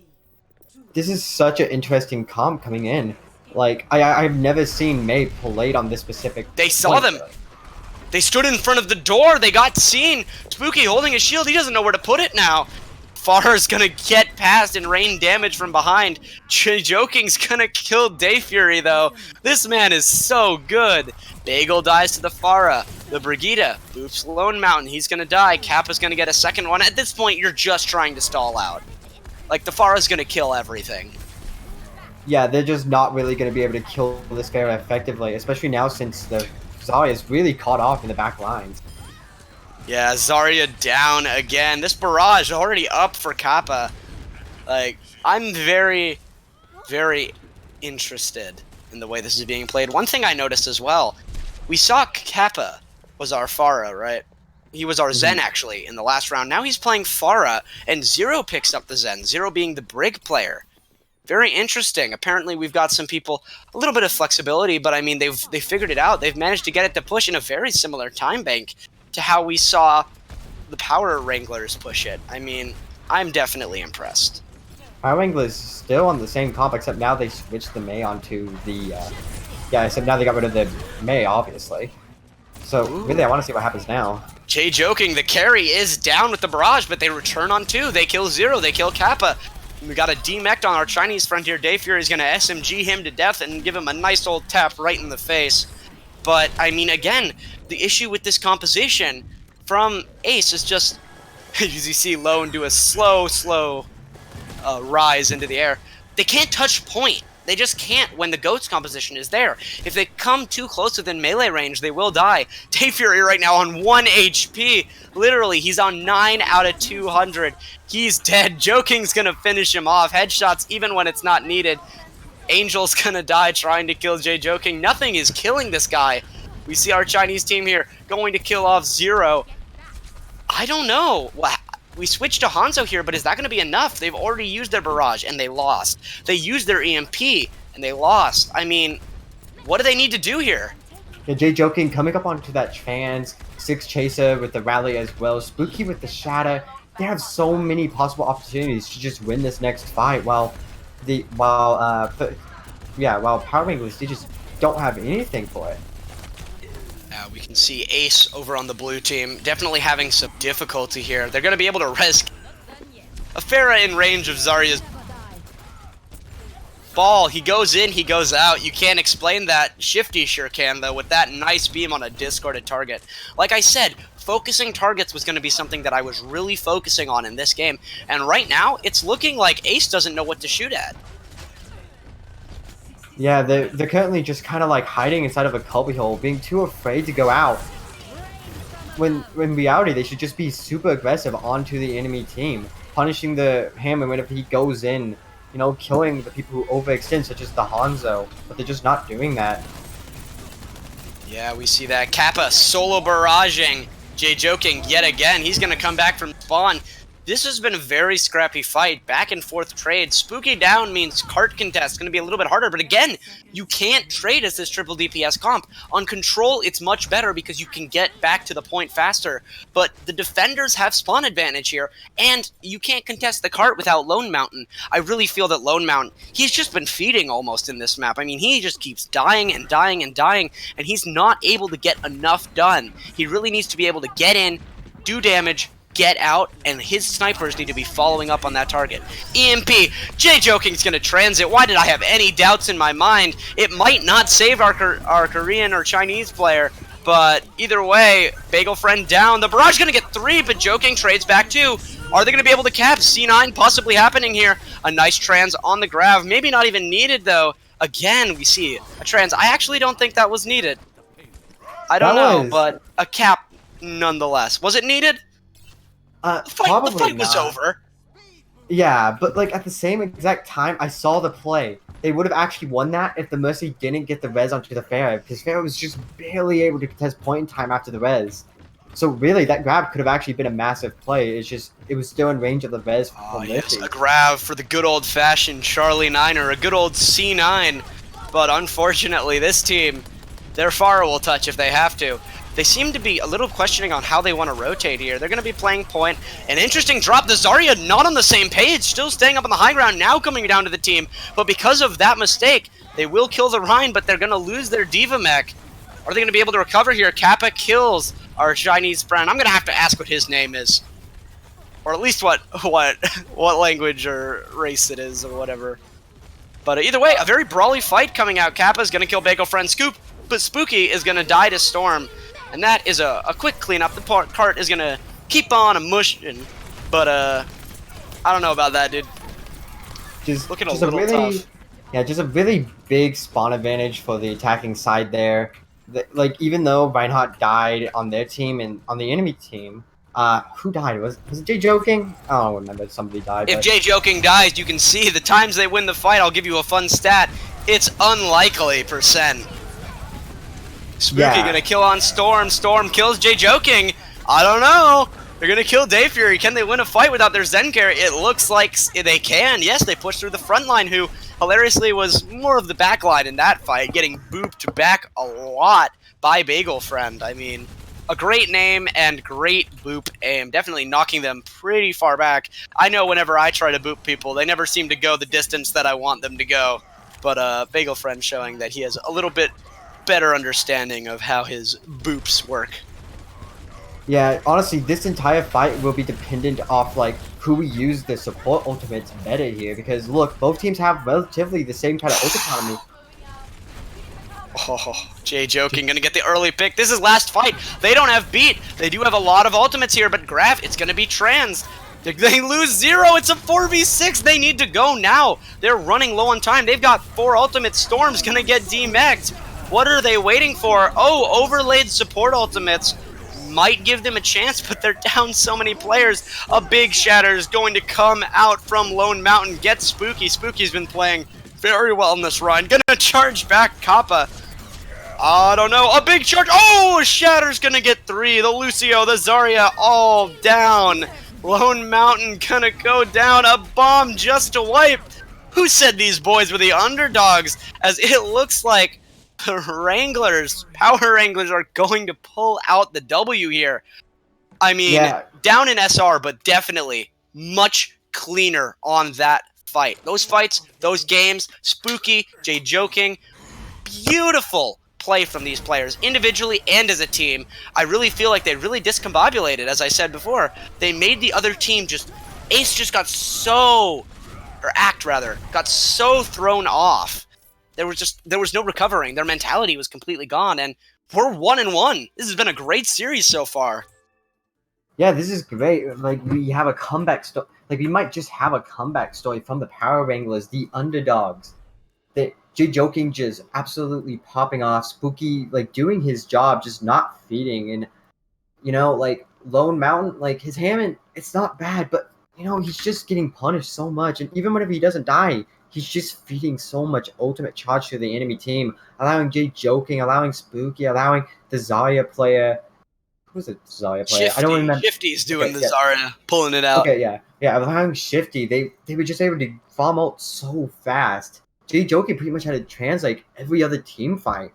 This is such an interesting comp coming in. Like, I've never seen May played on this specific. They saw them. They stood in front of the door. They got seen. Spooky holding his shield. He doesn't know where to put it now. Farah's gonna get past and rain damage from behind. Joking's gonna kill Day Fury though. This man is so good. Bagel dies to the Farah. The Brigida boops Lone Mountain. He's gonna die. Kappa's gonna get a second one. At this point, you're just trying to stall out. Like, the Farah's gonna kill everything. Yeah, they're just not really going to be able to kill this Pharah effectively, especially now since the Zarya's really caught off in the back lines. Yeah, Zarya down again. This barrage already up for Kappa. Like, I'm very, very interested in the way this is being played. One thing I noticed as well, we saw Kappa was our Farah, right? He was our Zen, actually, in the last round. Now he's playing Farah, and Zero picks up the Zen, Zero being the Brig player. Very interesting. Apparently, we've got some people, a little bit of flexibility, but I mean, they figured it out. They've managed to get it to push in a very similar time bank to how we saw the Power Wranglers push it. I mean, I'm definitely impressed. Power Wranglers still on the same comp, except now they switched the May onto the. Except now they got rid of the May, obviously. So, really, I want to see what happens now. Jay Joking, the carry is down with the barrage, but they return on two. They kill Zero, they kill Kappa. We got a demect on our Chinese friend here. Day Fury is going to SMG him to death and give him a nice old tap right in the face. But, I mean, again, the issue with this composition from Ace is just, as you see Lone do a slow rise into the air. They can't touch point. They just can't when the Goats composition is there. If they come too close within melee range, they will die. Day Fury right now on 1 HP. Literally, he's on 9 out of 200. He's dead. Joking's gonna finish him off. Headshots even when it's not needed. Angel's gonna die trying to kill Jay Joking. Nothing is killing this guy. We see our Chinese team here going to kill off Zero. I don't know. We switched to Hanzo here, but is that going to be enough? They've already used their barrage, and they lost. They used their EMP, and they lost. I mean, what do they need to do here? Yeah, Jay Joking coming up onto that Chance, 6 Chaser with the rally as well, Spooky with the Shatter. They have so many possible opportunities to just win this next fight, while Power Wranglers, they just don't have anything for it. We can see Ace over on the blue team definitely having some difficulty here. They're going to be able to res a Pharah in range of Zarya's ball. He goes in, he goes out. You can't explain that. Shifty sure can, though, with that nice beam on a discarded target. Like I said, focusing targets was going to be something that I was really focusing on in this game. And right now, it's looking like Ace doesn't know what to shoot at. Yeah, they're currently just kind of like hiding inside of a cubby hole, being too afraid to go out. When in reality, they should just be super aggressive onto the enemy team, punishing the Hammer whenever he goes in, killing the people who overextend, such as the Hanzo, but they're just not doing that. Yeah, we see that. Kappa solo barraging Jay Joking yet again. He's going to come back from spawn. This has been a very scrappy fight, back and forth trade. Spooky down means cart contest going to be a little bit harder, but again, you can't trade as this triple DPS comp. On control, it's much better because you can get back to the point faster, but the defenders have spawn advantage here, and you can't contest the cart without Lone Mountain. I really feel that Lone Mountain, he's just been feeding almost in this map. I mean, he just keeps dying and dying and dying, and he's not able to get enough done. He really needs to be able to get in, do damage, get out, and his snipers need to be following up on that target. EMP, Jay Joking's gonna transit. Why did I have any doubts in my mind? It might not save our Korean or Chinese player, but either way, Bagel Friend down. The barrage gonna get 3, but Joking trades back 2. Are they gonna be able to cap? C9 possibly happening here. A nice trans on the grav. Maybe not even needed though. Again, we see a trans. I actually don't think that was needed. I don't know, but a cap nonetheless. Was it needed? Probably the fight not. was over. Yeah, but like at the same exact time, I saw the play. They would have actually won that if the Mercy didn't get the res onto the Pharaoh, because Pharaoh was just barely able to contest point in time after the res. So really, that grab could have actually been a massive play. It's just, it was still in range of the res from Mercy. Yes, a grab for the good old-fashioned Charlie 9 or a good old C9. But unfortunately, this team, their Pharah will touch if they have to. They seem to be a little questioning on how they want to rotate here. They're going to be playing point. An interesting drop. The Zarya not on the same page, still staying up on the high ground, now coming down to the team. But because of that mistake, they will kill the Rhine, but they're going to lose their Diva mech. Are they going to be able to recover here? Kappa kills our Chinese friend. I'm going to have to ask what his name is. Or at least what language or race it is or whatever. But either way, a very brawly fight coming out. Kappa's going to kill Bagel Friend Scoop, but Spooky is going to die to Storm. And that is a quick cleanup. The cart is going to keep on mushing. But, I don't know about that, dude. Just looking a just little really, tough. Yeah, just a really big spawn advantage for the attacking side there. Like, even though Reinhardt died on their team and on the enemy team, who died? Was it Jay Joking? I don't remember. Somebody died. If but... Jay Joking dies, you can see the times they win the fight. I'll give you a fun stat. It's unlikely %. Spooky gonna kill on Storm. Storm kills Jay Joking. I don't know. They're gonna kill Day Fury. Can they win a fight without their Zen carry? It looks like they can. Yes, they pushed through the front line, who hilariously was more of the back line in that fight, getting booped back a lot by Bagel Friend. I mean, a great name and great boop aim. Definitely knocking them pretty far back. I know whenever I try to boop people, they never seem to go the distance that I want them to go. But Bagel Friend showing that he has a little bit better understanding of how his boops work. Yeah, honestly, this entire fight will be dependent off like who we use the support ultimates meta here, because look, both teams have relatively the same kind of ult economy. Oh, Jay Joking gonna get the early pick. This is last fight. They don't have beat. They do have a lot of ultimates here, but Graf, it's gonna be trans. They lose 0. It's a 4v6. They need to go now. They're running low on time. They've got 4 ultimates. Storm's gonna get demexed. What are they waiting for? Oh, overlaid support ultimates might give them a chance, but they're down so many players. A big shatter is going to come out from Lone Mountain. Get Spooky. Spooky's been playing very well in this run. Gonna charge back Kappa. I don't know. A big charge. Oh, Shatter's gonna get 3. The Lucio, the Zarya, all down. Lone Mountain gonna go down. A bomb just to wipe. Who said these boys were the underdogs? As it looks like the Wranglers, Power Wranglers, are going to pull out the W here. I mean, down in SR, but definitely much cleaner on that fight. Those fights, those games, Spooky, Jay Joking, beautiful play from these players, individually and as a team. I really feel like they really discombobulated, as I said before. They made the other team just, Ace just got so, or Act rather, got so thrown off. There was no recovering. Their mentality was completely gone, and we're 1-1. This has been a great series so far. Yeah, this is great. Like, we have a comeback story. Like, we might just have a comeback story from the Power Wranglers, the underdogs. That Jay Joking just absolutely popping off. Spooky, like, doing his job, just not feeding. And, you know, like, Lone Mountain, like, his Hammond, it's not bad, but, you know, he's just getting punished so much. And even whenever he doesn't die, he's just feeding so much ultimate charge to the enemy team, allowing Jay Joking, allowing Spooky, allowing the Zarya player, who's the Zarya player? I don't Shifty. remember. Shifty's doing Okay, the yeah. Zarya, pulling it out. Okay, yeah. Allowing Shifty, they were just able to farm out so fast. Jay Joki pretty much had to translate every other team fight.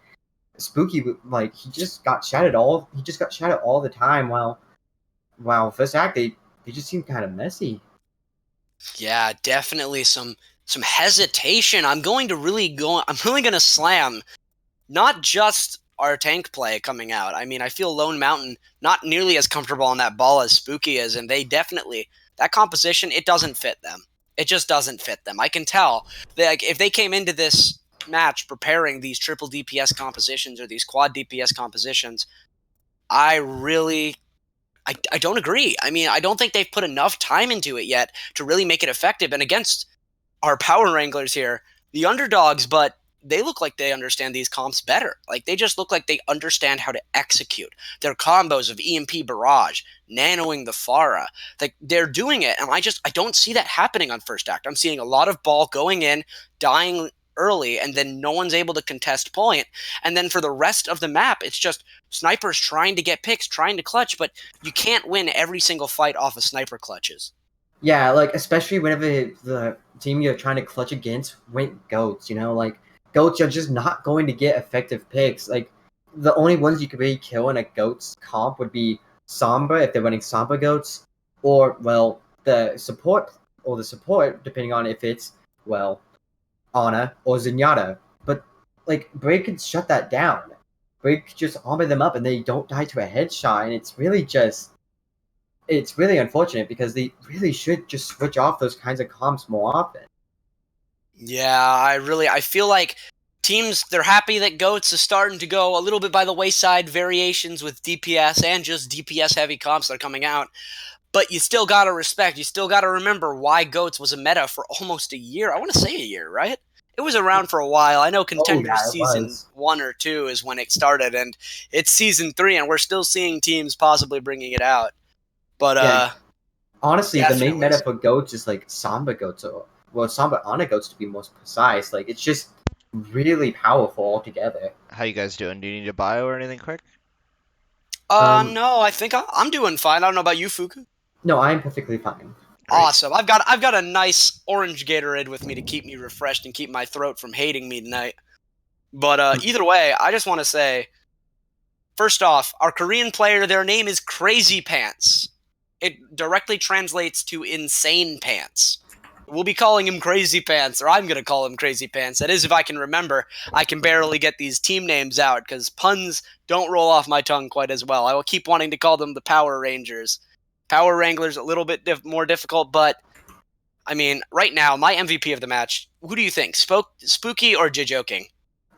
Spooky, like he just got shattered all. He just got shattered all the time. While first act they just seemed kind of messy. Yeah, definitely some hesitation. I'm really going to slam not just our tank play coming out. I mean, I feel Lone Mountain not nearly as comfortable on that ball as Spooky is, and they definitely that composition, it doesn't fit them. It just doesn't fit them. I can tell. Like if they came into this match preparing these triple DPS compositions or these quad DPS compositions, I really I don't agree. I mean, I don't think they've put enough time into it yet to really make it effective. And against our power wranglers here, the underdogs, but they look like they understand these comps better. Like they just look like they understand how to execute their combos of EMP barrage, nanoing the Pharah. Like they're doing it, and I don't see that happening on first act. I'm seeing a lot of ball going in, dying early, and then no one's able to contest point. And then for the rest of the map, it's just snipers trying to get picks, trying to clutch, but you can't win every single fight off of sniper clutches. Yeah, like especially whenever the team you're trying to clutch against went goats, like goats are just not going to get effective picks. Like the only ones you could really kill in a goats comp would be Sombra if they're running Sombra goats, or well the support depending on if it's well Ana or Zenyatta. But like Break can shut that down. Break could just armor them up and they don't die to a headshot, and it's really unfortunate because they really should just switch off those kinds of comps more often. Yeah, I feel like teams, they're happy that GOATS is starting to go a little bit by the wayside, variations with DPS and just DPS heavy comps that are coming out. But you still got to respect, you still got to remember why GOATS was a meta for almost a year. I want to say a year, right? It was around for a while. I know Oh Contenders yeah, it season was. 1 or 2 is when it started, and it's season 3, and we're still seeing teams possibly bringing it out. But Yeah, honestly, the main definitely. meta for goats is like Samba goats, or well, Samba Ana goats to be most precise. Like it's just really powerful altogether. How you guys doing? Do you need a bio or anything quick? Um, No, I think I'm doing fine. I don't know about you, Fuku. no, I'm perfectly fine. Great. Awesome. I've got a nice orange Gatorade with me to keep me refreshed and keep my throat from hating me tonight. But either way, I just want to say, first off, our Korean player, their name is Crazy Pants. It directly translates to insane pants. We'll be calling him Crazy Pants, or I'm going to call him Crazy Pants. That is, if I can remember. I can barely get these team names out because puns don't roll off my tongue quite as well. I will keep wanting to call them the Power Rangers. Power Wranglers, a little bit more difficult, but I mean, right now, my MVP of the match, who do you think? Spooky or Joking?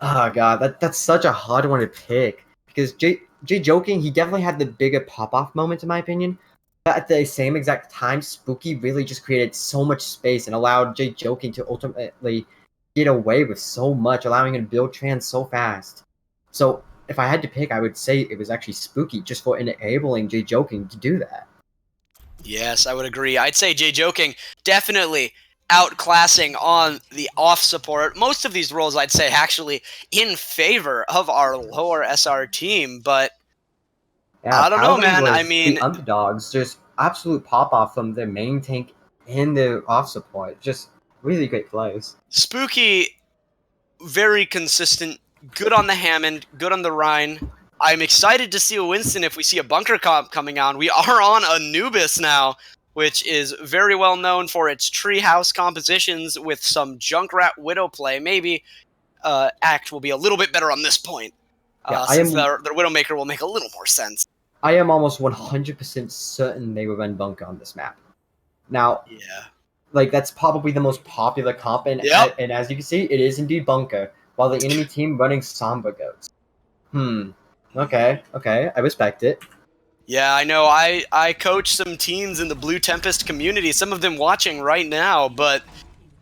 Oh god, that's such a hard one to pick because Jay joking, he definitely had the bigger pop off moment in my opinion. But at the same exact time, Spooky really just created so much space and allowed Jay joking to ultimately get away with so much, allowing him to build trans so fast. So if I had to pick, I would say it was actually Spooky just for enabling Jay joking to do that. Yes, I would agree. I'd say Joking definitely outclassing on the off support. Most of these roles, I'd say, actually in favor of our lower SR team, but Yeah, I don't Power know, man. I Wranglers, mean, the underdogs, just absolute pop off from their main tank and their off support. Just really great plays. Spooky, very consistent, good on the Hammond, good on the Rhine. I'm excited to see a Winston if we see a bunker comp coming on. We are on Anubis now, which is very well known for its treehouse compositions with some Junkrat Widow play. Maybe Act will be a little bit better on this point, Yeah, since their Widowmaker will make a little more sense. I am almost 100% certain they will run bunker on this map. Now, Yeah. like that's probably the most popular comp, and Yep. and as you can see, it is indeed bunker, while the enemy team running Samba goes. Okay, I respect it. Yeah, I know. I coach some teams in the Blue Tempest community, some of them watching right now, but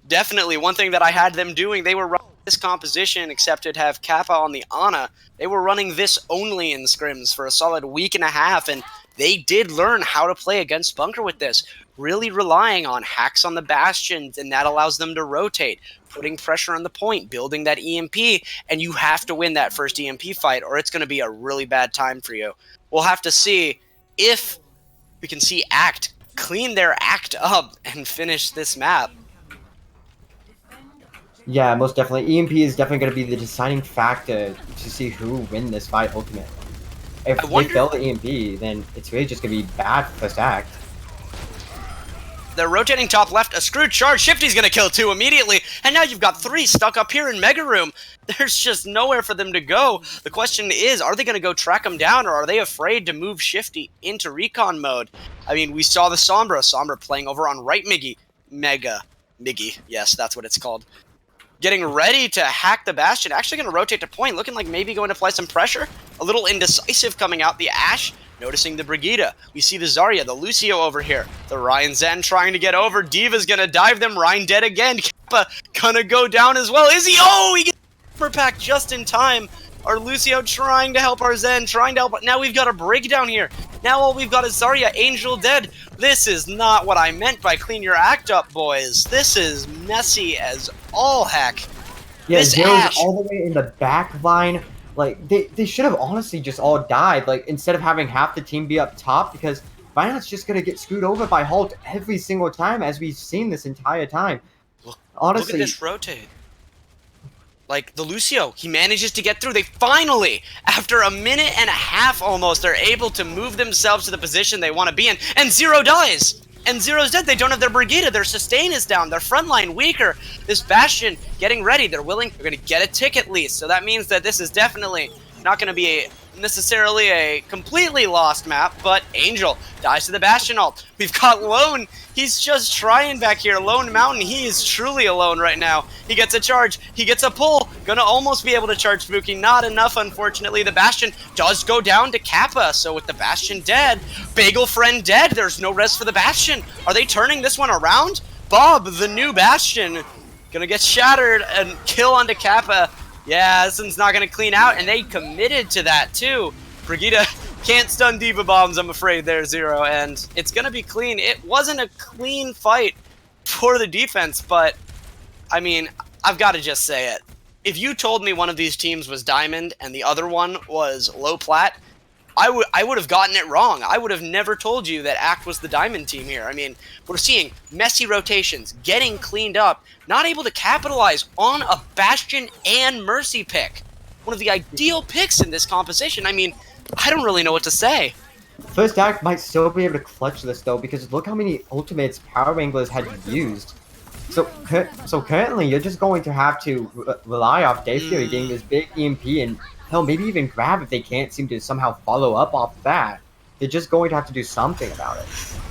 definitely one thing that I had them doing, they were running this composition, except it'd have Kappa on the Ana. They were running this only in scrims for a solid week and a half, and they did learn how to play against bunker with this, really relying on hacks on the bastions, and that allows them to rotate, putting pressure on the point, building that EMP, and you have to win that first EMP fight, or it's going to be a really bad time for you. We'll have to see if we can see Act clean their act up and finish this map. Yeah, most definitely. EMP is definitely going to be the deciding factor to see who win this fight ultimately. If they fail the EMP, then it's really just going to be bad for first act. They're rotating top left, a screwed charge. Shifty's gonna kill 2 immediately, and now you've got 3 stuck up here in Mega Room. There's just nowhere for them to go. The question is, are they gonna go track them down, or are they afraid to move Shifty into recon mode? I mean, we saw the Sombra playing over on right Miggy, yes, that's what it's called. Getting ready to hack the Bastion, actually gonna rotate to point, looking like maybe going to apply some pressure. A little indecisive coming out, the Ashe noticing the Brigida. We see the Zarya, the Lucio over here. The Ryan Zen trying to get over. Diva's gonna dive them. Ryan dead again. Kappa gonna go down as well. Is he? Oh, he gets super pack just in time. Our Lucio trying to help our Zen, trying to help. Now we've got a breakdown here. Now all we've got is Zarya, Angel dead. This is not what I meant by clean your act up, boys. This is messy as all heck. Yeah, Zero's all the way in the back line. Like, they should have honestly just all died, like, instead of having half the team be up top, because Violent's just going to get screwed over by Halt every single time, as we've seen this entire time. Honestly, look at this rotate. Like, the Lucio, he manages to get through. They finally, after a minute and a half almost, are able to move themselves to the position they want to be in, and Zero dies! And Zero's dead. They don't have their Brigida. Their sustain is down. Their front line weaker. This Bastion getting ready. They're going to get a tick at least. So that means that this is definitely not going to be necessarily a completely lost map, but Angel dies to the Bastion ult. We've got Lone. He's just trying back here. Lone Mountain, he is truly alone right now. He gets a charge. He gets a pull. Gonna almost be able to charge Spooky. Not enough, unfortunately. The Bastion does go down to Kappa. So with the Bastion dead, Bagel Friend dead, there's no rest for the Bastion. Are they turning this one around? Bob, the new Bastion, gonna get shattered and kill onto Kappa. Yeah, this one's not gonna clean out, and they committed to that too. Brigida can't stun Diva Bombs, I'm afraid, there, Zero, and it's gonna be clean. It wasn't a clean fight for the defense, but, I mean, I've got to just say it. If you told me one of these teams was Diamond and the other one was Low Plat, I would have gotten it wrong. I would have never told you that Act was the Diamond team here. I mean, we're seeing messy rotations, getting cleaned up, not able to capitalize on a Bastion and Mercy pick. One of the ideal picks in this composition. I mean, I don't really know what to say. First Act might still be able to clutch this though, because look how many ultimates Power Wranglers had used. So currently, you're just going to have to rely off Day Fury getting this big EMP and hell, maybe even grab if they can't seem to somehow follow up off that. They're just going to have to do something about it.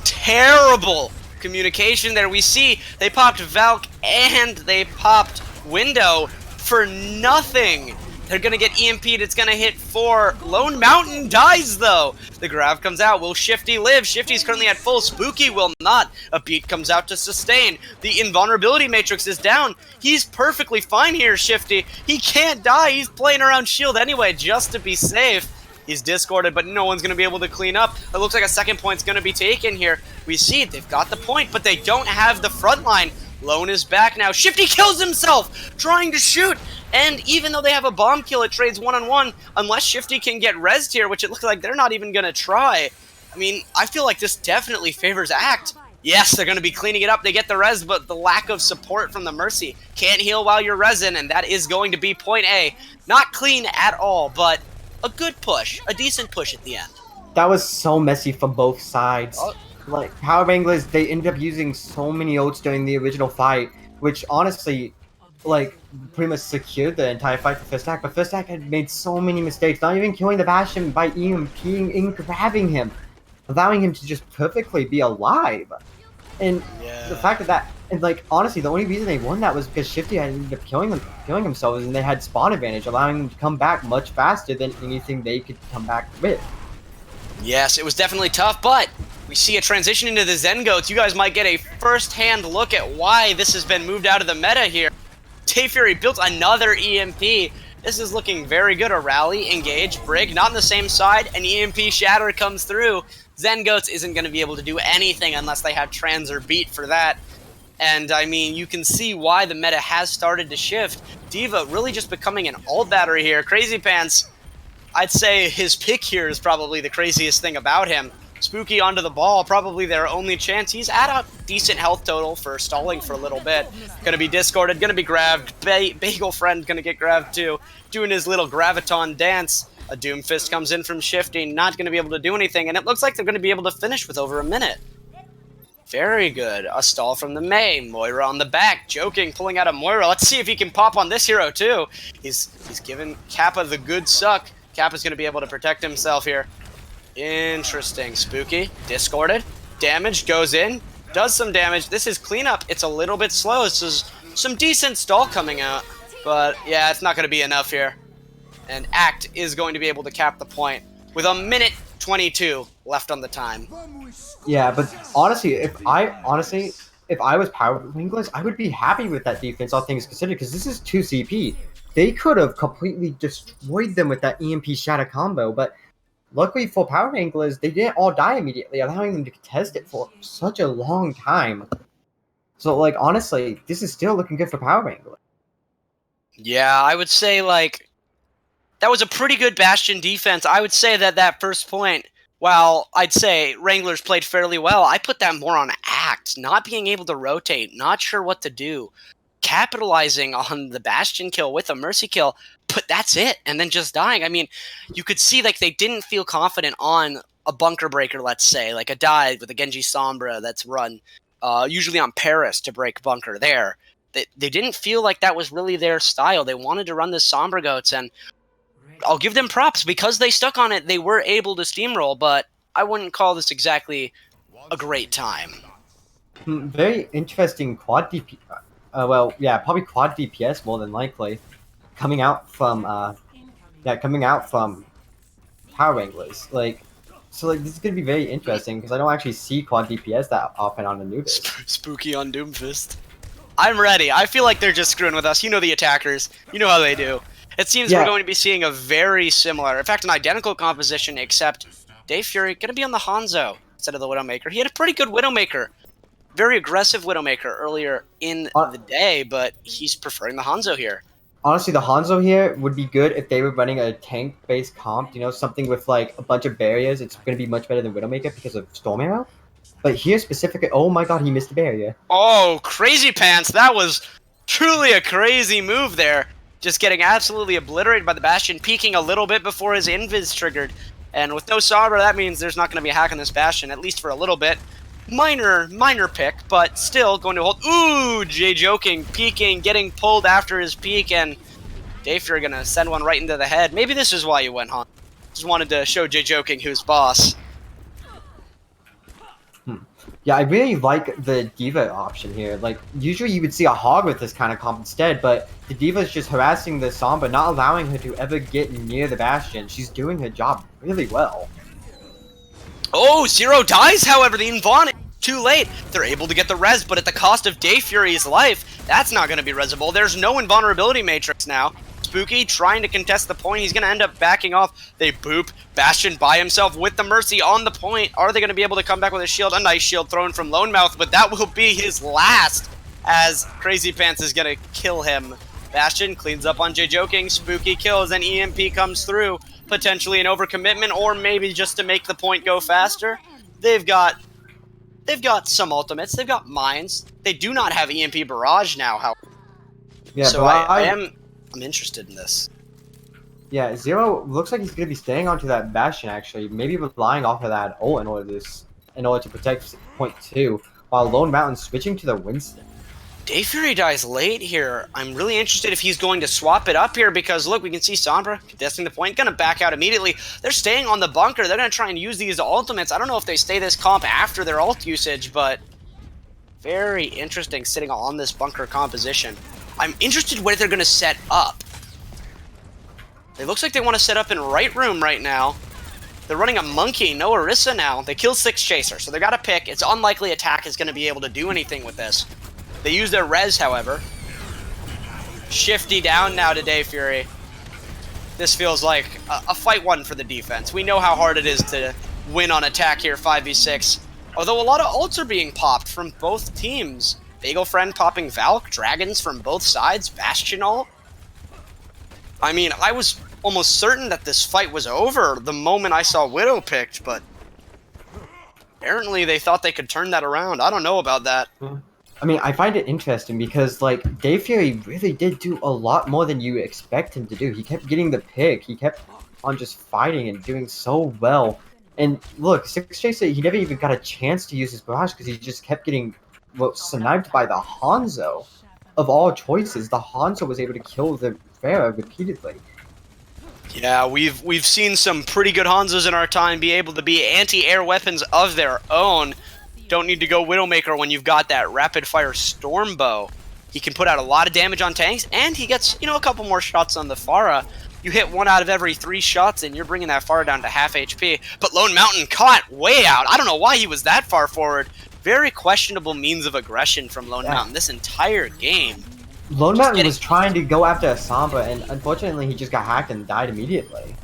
Terrible communication there. We see they popped Valk and they popped Window for nothing. They're going to get EMP'd. It's going to hit 4. Lone Mountain dies, though. The grab comes out. Will Shifty live? Shifty's currently at full. Spooky will not. A beat comes out to sustain. The invulnerability matrix is down. He's perfectly fine here, Shifty. He can't die. He's playing around shield anyway, just to be safe. He's discorded, but no one's going to be able to clean up. It looks like a second point's going to be taken here. We see they've got the point, but they don't have the front line. Lone is back now. Shifty kills himself trying to shoot. And even though they have a bomb kill, it trades one-on-one. Unless Shifty can get rezzed here, which it looks like they're not even going to try. I mean, I feel like this definitely favors Act. Yes, they're going to be cleaning it up. They get the res, but the lack of support from the Mercy. Can't heal while you're resin, and that is going to be point A. Not clean at all, but a good push. A decent push at the end. That was so messy from both sides. Like, Power Wranglers, they ended up using so many ults during the original fight, which honestly, like, pretty much secured the entire fight for First Act, but First Act had made so many mistakes, not even killing the Bastion by EMPing and grabbing him, allowing him to just perfectly be alive. And the fact that and like, honestly, the only reason they won that was because Shifty had ended up killing themselves, and they had spawn advantage, allowing them to come back much faster than anything they could come back with. Yes, it was definitely tough, but we see a transition into the Zen Goats. You guys might get a first-hand look at why this has been moved out of the meta here. Day Fury built another EMP. This is looking very good. A rally, engage, Brig, not on the same side. An EMP shatter comes through. Zen Goats isn't going to be able to do anything unless they have trans or beat for that. And, I mean, you can see why the meta has started to shift. Diva really just becoming an ult battery here. Crazy Pants, I'd say his pick here is probably the craziest thing about him. Spooky onto the ball, probably their only chance. He's at a decent health total for stalling for a little bit. Gonna be discorded, gonna be grabbed. Bagel Friend gonna get grabbed too, doing his little graviton dance. A Doomfist comes in from shifting, not gonna be able to do anything, and it looks like they're gonna be able to finish with over a minute. Very good. A stall from the Mei. Moira on the back. Joking, pulling out a Moira. Let's see if he can pop on this hero, too. He's giving Kappa the good suck. Kappa's going to be able to protect himself here. Interesting. Spooky. Discorded. Damage goes in. Does some damage. This is cleanup. It's a little bit slow. This is some decent stall coming out. But, yeah, it's not going to be enough here. And Act is going to be able to cap the point with a minute 22 left on the time. Yeah, but honestly, if I was Power Wranglers, I would be happy with that defense, all things considered, because this is 2 CP. They could have completely destroyed them with that EMP Shatter combo, but luckily for Power Wranglers, they didn't all die immediately, allowing them to contest it for such a long time. So, like, honestly, this is still looking good for Power Wranglers. Yeah, I would say, like, that was a pretty good Bastion defense. I would say that first point, while I'd say Wranglers played fairly well, I put that more on Act, not being able to rotate, not sure what to do, capitalizing on the Bastion kill with a Mercy kill, but that's it, and then just dying. I mean, you could see like they didn't feel confident on a bunker breaker, let's say, like a dive with a Genji Sombra that's run usually on Paris to break bunker there. They didn't feel like that was really their style. They wanted to run the Sombra Goats, and I'll give them props. Because they stuck on it, they were able to steamroll, but I wouldn't call this exactly a great time. Very interesting quad DP. Well, yeah, probably quad DPS more than likely, coming out from Power Wranglers. So this is gonna be very interesting because I don't actually see quad DPS that often on Anubis. Spooky on Doomfist. I'm ready. I feel like they're just screwing with us. You know the attackers. You know how they do. It seems we're going to be seeing a very similar, in fact, an identical composition, except Dave Fury going to be on the Hanzo instead of the Widowmaker. He had a pretty good Widowmaker. Very aggressive Widowmaker earlier in the day, but he's preferring the Hanzo here. Honestly, the Hanzo here would be good if they were running a tank-based comp, you know, something with, like, a bunch of barriers. It's going to be much better than Widowmaker because of Storm Arrow. But here specifically, oh my god, he missed the barrier. Oh, crazy pants. That was truly a crazy move there. Just getting absolutely obliterated by the Bastion, peeking a little bit before his invis triggered. And with no Sombra, that means there's not going to be a hack on this Bastion, at least for a little bit. Minor pick, but still going to hold. Ooh, Jay joking, peeking, getting pulled after his peek, and Dave Fury going to send one right into the head. Maybe this is why you went on. Just wanted to show Jay joking who's boss. Yeah, I really like the D.Va option here. Like, usually you would see a Hog with this kind of comp instead, but the D.Va is just harassing the Sombra, not allowing her to ever get near the Bastion. She's doing her job really well. Oh, Zero dies, however, the Invon, too late. They're able to get the res, but at the cost of Dave Fury's life, that's not going to be resable. There's no invulnerability matrix now. Spooky trying to contest the point. He's going to end up backing off. They boop. Bastion by himself with the Mercy on the point. Are they going to be able to come back with a shield? A nice shield thrown from Lone Mouth, but that will be his last as Crazy Pants is going to kill him. Bastion cleans up on Jay Joking. Spooky kills, and EMP comes through. Potentially an overcommitment, or maybe just to make the point go faster. They've got some ultimates. They've got mines. They do not have EMP barrage now, however. Yeah, so I'm interested in this. Yeah, Zero looks like he's going to be staying onto that Bastion, actually. Maybe relying off of that ult in order to protect point 2, while Lone Mountain switching to the Winston. Dave Fury dies late here. I'm really interested if he's going to swap it up here because, look, we can see Sombra contesting the point, going to back out immediately. They're staying on the bunker. They're going to try and use these ultimates. I don't know if they stay this comp after their ult usage, but very interesting sitting on this bunker composition. I'm interested where they're going to set up. It looks like they want to set up in right room right now. They're running a Monkey, no Orisa now. They killed 6 Chaser, so they got to pick. It's unlikely Attack is going to be able to do anything with this. They use their res, however. Shifty down now to Dave Fury. This feels like a fight one for the defense. We know how hard it is to win on Attack here, 5v6. Although a lot of ults are being popped from both teams. Bagel Friend popping Valk, Dragons from both sides, Bastion ult. I mean, I was almost certain that this fight was over the moment I saw Widow picked, but apparently they thought they could turn that around. I don't know about that. I mean, I find it interesting because, like, Dave Fury really did do a lot more than you expect him to do. He kept getting the pick. He kept on just fighting and doing so well. And look, 6J said he never even got a chance to use his barrage because he just kept getting, well, sniped by the Hanzo. Of all choices, the Hanzo was able to kill the Pharah repeatedly. Yeah, we've seen some pretty good Hanzos in our time be able to be anti-air weapons of their own. Don't need to go Widowmaker when you've got that rapid-fire Storm Bow. He can put out a lot of damage on tanks, and he gets, a couple more shots on the Pharah. You hit 1 out of every 3 shots, and you're bringing that Pharah down to half HP. But Lone Mountain caught way out. I don't know why he was that far forward. Very questionable means of aggression from Lone Mountain this entire game. Lone Mountain was trying to go after Asamba, and unfortunately he just got hacked and died immediately.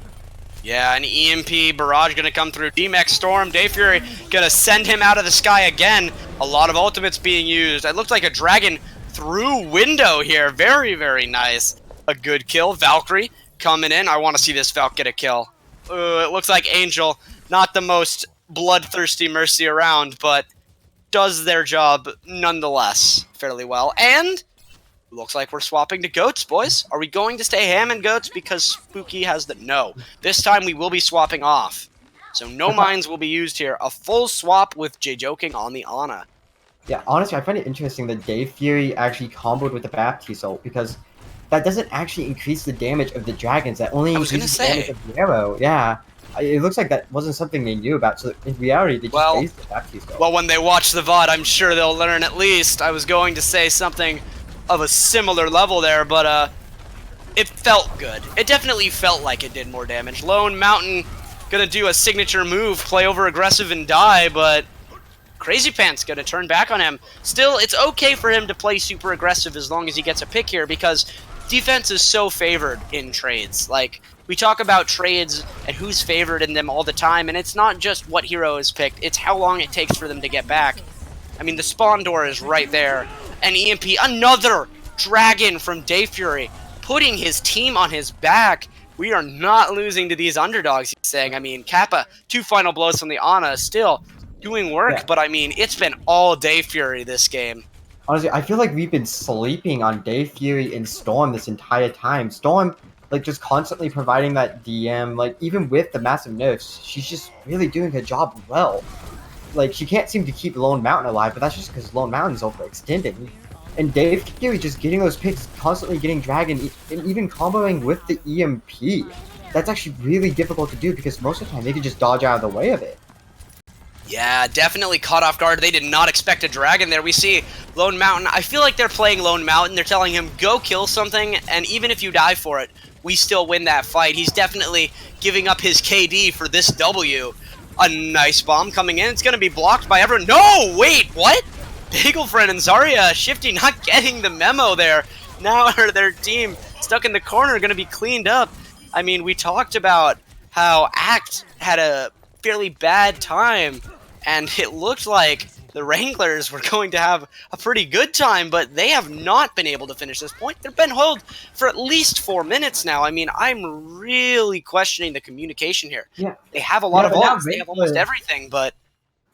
Yeah, an EMP barrage gonna come through. D-Max Storm, Dave Fury gonna send him out of the sky again. A lot of ultimates being used. It looked like a dragon through window here. Very, very nice. A good kill. Valkyrie coming in. I want to see this Valk get a kill. It looks like Angel, not the most bloodthirsty Mercy around, but does their job nonetheless fairly well. And looks like we're swapping to goats, boys. Are we going to stay ham and goats because Spooky has the... No. This time we will be swapping off. So no mines will be used here. A full swap with J-Joking on the Ana. Yeah, honestly, I find it interesting that Dave Fury actually comboed with the Baptiste ult because that doesn't actually increase the damage of the dragons. That only increases the damage of the arrow. Yeah. It looks like that wasn't something they knew about, so in reality, they just raised the Baptiste ult. Well, when they watch the VOD, I'm sure they'll learn at least. I was going to say something of a similar level there, but it felt good. It definitely felt like it did more damage. Lone Mountain gonna do a signature move, play over aggressive and die, but Crazy Pants gonna turn back on him. Still, it's okay for him to play super aggressive as long as he gets a pick here, because defense is so favored in trades. Like, we talk about trades and who's favored in them all the time, and it's not just what hero is picked, it's how long it takes for them to get back. I mean, the spawn door is right there. And EMP, another dragon from Dave Fury, putting his team on his back. We are not losing to these underdogs, he's saying. I mean, Kappa, 2 final blows from the Ana, still doing work, but I mean, it's been all Dave Fury this game. Honestly, I feel like we've been sleeping on Dave Fury and Storm this entire time. Storm, like, just constantly providing that DM, like, even with the massive nerfs, she's just really doing her job well. Like, she can't seem to keep Lone Mountain alive, but that's just because Lone Mountain's overextended. And Dave Fury just getting those picks, constantly getting Dragon, and even comboing with the EMP. That's actually really difficult to do because most of the time they can just dodge out of the way of it. Yeah, definitely caught off guard. They did not expect a dragon there. We see Lone Mountain. I feel like they're playing Lone Mountain. They're telling him, go kill something, and even if you die for it, we still win that fight. He's definitely giving up his KD for this W. A nice bomb coming in. It's going to be blocked by everyone. No! Wait, what? Bagelfriend and Zarya Shifty not getting the memo there. Now their team stuck in the corner going to be cleaned up. I mean, we talked about how Act had a fairly bad time, and it looked like the Wranglers were going to have a pretty good time, but they have not been able to finish this point. They've been held for at least 4 minutes now. I mean, I'm really questioning the communication here. Yeah. They have a lot of ults, they have almost everything, but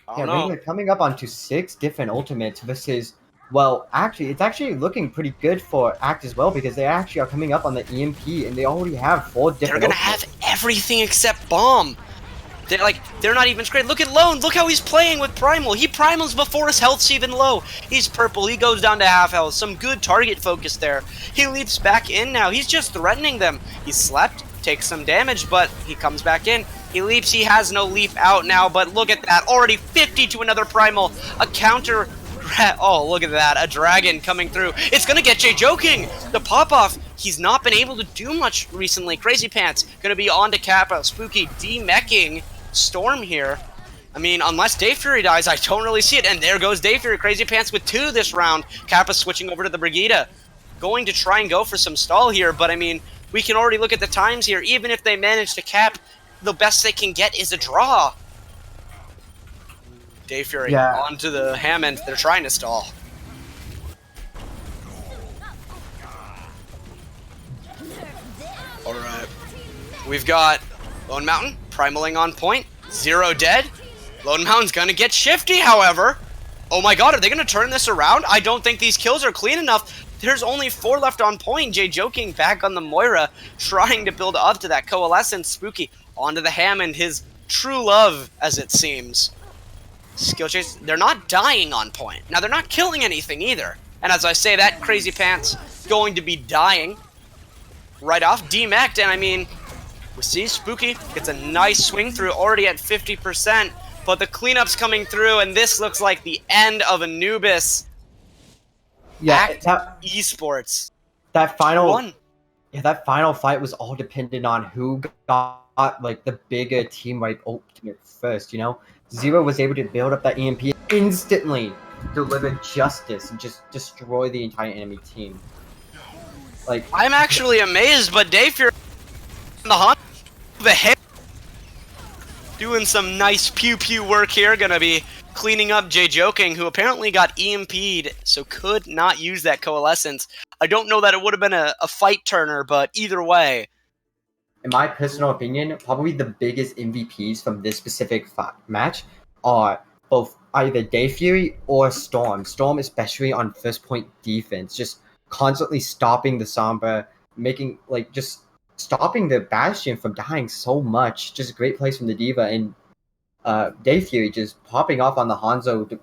I don't know. Wrangler coming up onto 6 different ultimates versus, well, actually, it's actually looking pretty good for Act as well because they actually are coming up on the EMP and they already have 4 different They're going to have everything except Bomb. They're not even straight. Look at Lone. Look how he's playing with Primal. He Primals before his health's even low. He's purple. He goes down to half health. Some good target focus there. He leaps back in now. He's just threatening them. He slept, takes some damage, but he comes back in. He leaps. He has no leap out now, but look at that. Already 50 to another Primal. A counter. Oh, look at that. A dragon coming through. It's going to get J-Joking. The pop-off. He's not been able to do much recently. Crazy Pants going to be on to Kappa. Spooky de-meching Storm here. I mean, unless Dave Fury dies, I don't really see it. And there goes Dave Fury. Crazy Pants with 2 this round. Kappa switching over to the Brigida. Going to try and go for some stall here, but I mean, we can already look at the times here. Even if they manage to cap, the best they can get is a draw. Dave Fury onto the Hammond. They're trying to stall. Alright. We've got Lone Mountain primaling on point. 0 dead. Lone Mountain's gonna get shifty, however. Oh my god, are they gonna turn this around? I don't think these kills are clean enough. There's only 4 left on point. Jay Joking back on the Moira, trying to build up to that Coalescence. Spooky onto the Hammond, his true love, as it seems. Skill chase, they're not dying on point. Now, they're not killing anything either. And as I say that, Crazy Pants going to be dying right off. D-Mec'd, and I mean, we see Spooky gets a nice swing through, already at 50%, but the cleanup's coming through, and this looks like the end of Anubis. Yeah, eSports. That final One. Yeah, that final fight was all dependent on who got like the bigger team wipe ultimate first, you know? Zero was able to build up that EMP instantly, deliver justice, and just destroy the entire enemy team. Like, I'm actually amazed, but Dave, you're on the hunt. The head doing some nice pew-pew work here, gonna be cleaning up Jay Joking, who apparently got EMP'd, so could not use that Coalescence. I don't know that it would have been a fight turner, but either way. in my personal opinion, probably the biggest MVPs from this specific match are both either Day Fury or Storm. Storm, especially on first point defense, just constantly stopping the Sombra, making just stopping the Bastion from dying so much. Just a great place from the D.Va, and Day Fury just popping off on the Hanzo,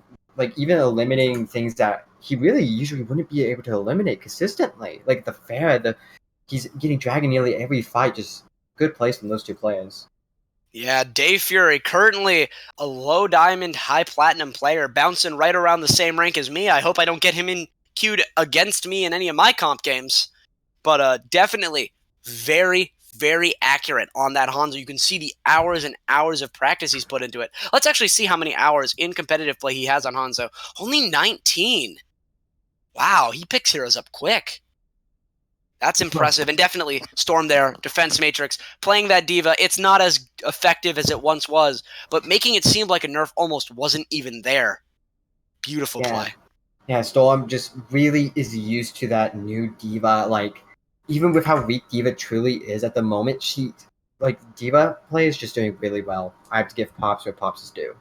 even eliminating things that he really usually wouldn't be able to eliminate consistently. Like the Pharah, he's getting dragged in nearly every fight. Just good place from those two players. Yeah, Day Fury, currently a low diamond, high platinum player, bouncing right around the same rank as me. I hope I don't get him in queued against me in any of my comp games. But definitely very, very accurate on that Hanzo. You can see the hours and hours of practice he's put into it. Let's actually see how many hours in competitive play he has on Hanzo. Only 19. Wow, he picks heroes up quick. That's impressive, and definitely Storm there, Defense Matrix, playing that D.Va. It's not as effective as it once was, but making it seem like a nerf almost wasn't even there. Beautiful play. Yeah, Storm just really is used to that new D.Va. Even with how weak D.Va truly is at the moment, D.Va play is just doing really well. I have to give props where props is due.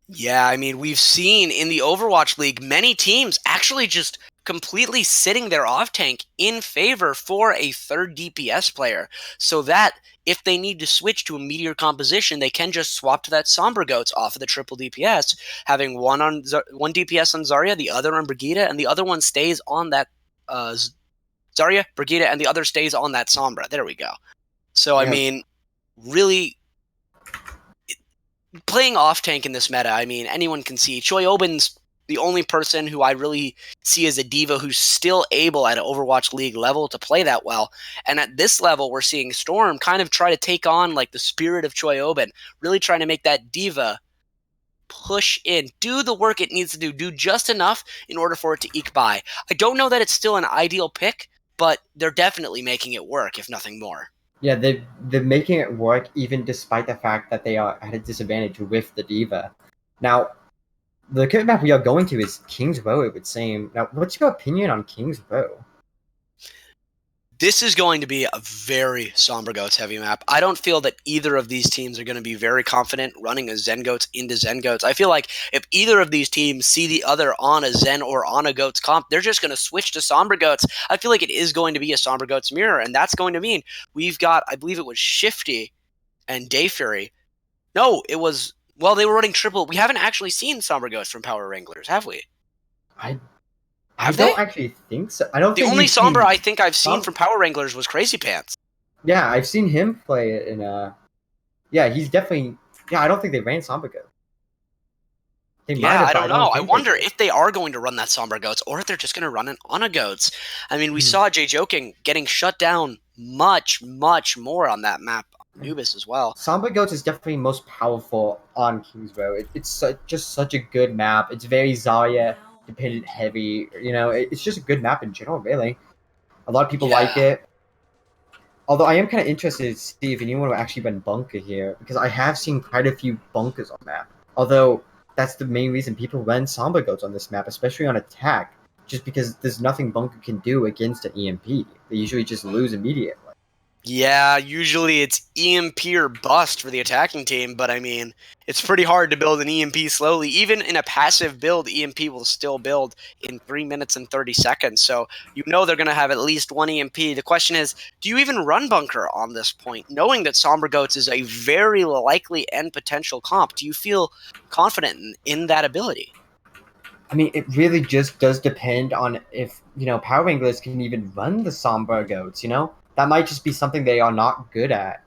Yeah, I mean, we've seen in the Overwatch League many teams actually just completely sitting their off-tank in favor for a third DPS player, so that if they need to switch to a meteor composition, they can just swap to that Sombra Goats off of the triple DPS, having one DPS on Zarya, the other on Brigitte, and the other one stays on that Zarya, Brigitte, and the other stays on that Sombra. There we go. So, I mean, really playing off-tank in this meta, I mean, anyone can see. Choi Oben's the only person who I really see as a D.Va who's still able at an Overwatch League level to play that well. And at this level, we're seeing Storm kind of try to take on the spirit of Choi Oben, really trying to make that D.Va push in, do the work it needs to do just enough in order for it to eke by. I don't know that it's still an ideal pick, but they're definitely making it work, if nothing more. Yeah, they're making it work even despite the fact that they are at a disadvantage with the D.Va. Now, the current map we are going to is King's Row, it would seem. Now, what's your opinion on King's Row? This is going to be a very Sombra Goats heavy map. I don't feel that either of these teams are going to be very confident running a Zen Goats into Zen Goats. I feel like if either of these teams see the other on a Zen or on a Goats comp, they're just going to switch to Sombra Goats. I feel like it is going to be a Sombra Goats mirror, and that's going to mean we've got, I believe it was Shifty and Day Fury. No, it was, well, they were running triple. We haven't actually seen Sombra Goats from Power Wranglers, have we? I don't actually think so. I don't. The only Sombra I think I've seen from Power Wranglers was Crazy Pants. Yeah, I've seen him play it in yeah, he's definitely. Yeah, I don't think they ran Sombra Goats. I don't know. I wonder if they are going to run that Sombra Goats or if they're just going to run an Ana Goats. I mean, we saw Jay Joking getting shut down much, much more on that map. Anubis as well. Sombra Goats is definitely most powerful on King's Row. It's just such a good map. It's very Zarya dependent heavy. You know, it's just a good map in general, really. A lot of people like it. Although I am kind of interested to see if anyone will actually run Bunker here, because I have seen quite a few Bunkers on the map. Although that's the main reason people run Sombra Goats on this map, especially on attack, just because there's nothing Bunker can do against an EMP. They usually just lose immediately. Yeah, usually it's EMP or bust for the attacking team, but I mean, it's pretty hard to build an EMP slowly. Even in a passive build, EMP will still build in 3 minutes and 30 seconds. So you know they're going to have at least one EMP. The question is, do you even run bunker on this point, knowing that Sombra Goats is a very likely and potential comp? Do you feel confident in that ability? I mean, it really just does depend on if, Power Wranglers can even run the Sombra Goats, That might just be something they are not good at.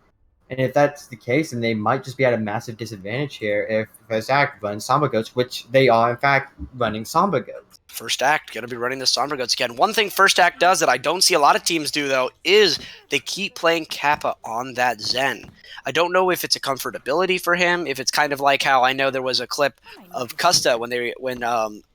And if that's the case, then they might just be at a massive disadvantage here if First Act runs Sombra Goats, which they are, in fact, running Sombra Goats. First Act going to be running the Sombra Goats again. One thing First Act does that I don't see a lot of teams do, though, is they keep playing Kappa on that Zen. I don't know if it's a comfortability for him, if it's kind of like how I know there was a clip of Custa when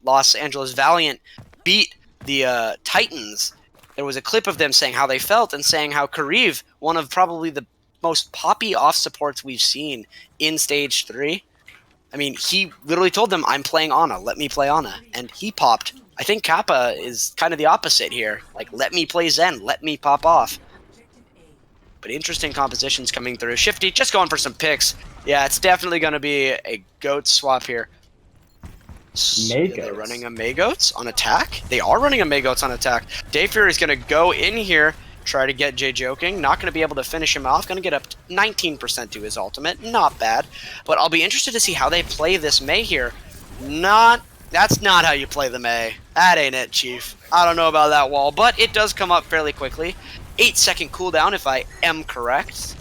Los Angeles Valiant beat the Titans. There was a clip of them saying how they felt and saying how Kariv, one of probably the most poppy off supports we've seen in Stage 3, I mean, he literally told them, I'm playing Ana, let me play Ana. And he popped. I think Kappa is kind of the opposite here. Like, let me play Zen, let me pop off. But interesting compositions coming through. Shifty just going for some picks. Yeah, it's definitely going to be a goat swap here. They're running a Maygoats on attack. They are running a Maygoats on attack. Dayfury is going to go in here, try to get Jay Joking. Not going to be able to finish him off. Going to get up 19% to his ultimate. Not bad. But I'll be interested to see how they play this May here. That's not how you play the May. That ain't it, Chief. I don't know about that wall, but it does come up fairly quickly. 8-second cooldown if I am correct.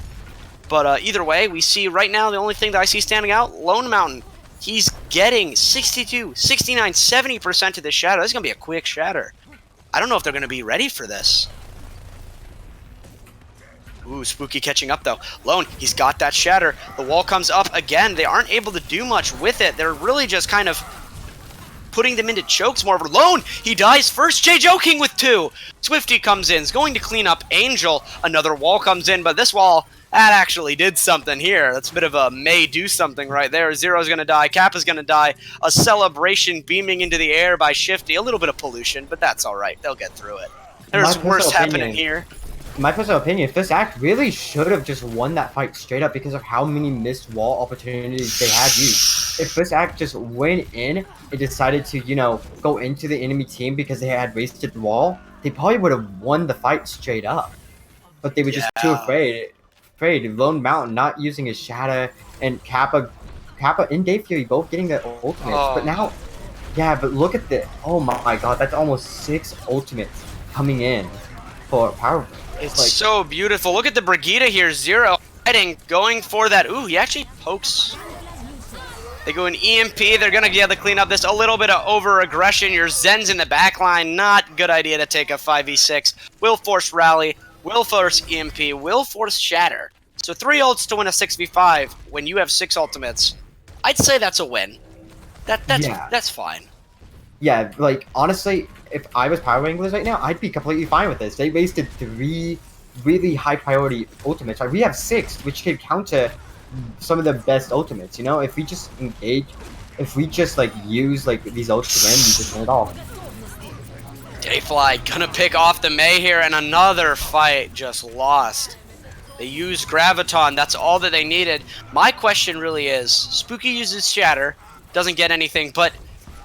But either way, we see right now the only thing that I see standing out, Lone Mountain. He's getting 62, 69, 70% of this shatter. This is going to be a quick shatter. I don't know if they're going to be ready for this. Ooh, Spooky catching up, though. Lone, he's got that shatter. The wall comes up again. They aren't able to do much with it. They're really just kind of putting them into chokes more. Lone, he dies first. Jay Joking with 2. Swifty comes in. Is going to clean up Angel. Another wall comes in, but this wall... that actually did something here. That's a bit of a may do something right there. Zero's going to die. Kappa's going to die. A celebration beaming into the air by Shifty. A little bit of pollution, but that's all right. They'll get through it. There's worse happening here. My personal opinion, First Act really should have just won that fight straight up because of how many missed wall opportunities they had used. If First Act just went in and decided to, go into the enemy team because they had wasted the wall, they probably would have won the fight straight up. But they were just too afraid. Lone Mountain not using his shatter, and Kappa and Dave Fury both getting their ultimates. But now, but look at the, oh my god, that's almost 6 ultimates coming in for Power. It's like, so beautiful. Look at the Brigida here, Zero heading, going for that. Ooh, he actually pokes. They go in EMP. They're going to be able to clean up this. A little bit of over-aggression. Your Zen's in the backline. Not good idea to take a 5v6. Will force rally. Will force EMP. Will force shatter. So 3 ults to win a 6v5 when you have 6 ultimates. I'd say that's a win. That's fine. Yeah, like, honestly, if I was Power Wranglers right now, I'd be completely fine with this. They wasted 3 really high-priority ultimates. Like, we have 6, which can counter some of the best ultimates, If we just engage, if we just, use, these ults to win, we just win it all. Dayfly gonna pick off the May here, and another fight just lost. They used Graviton. That's all that they needed. My question really is, Spooky uses Shatter, doesn't get anything, but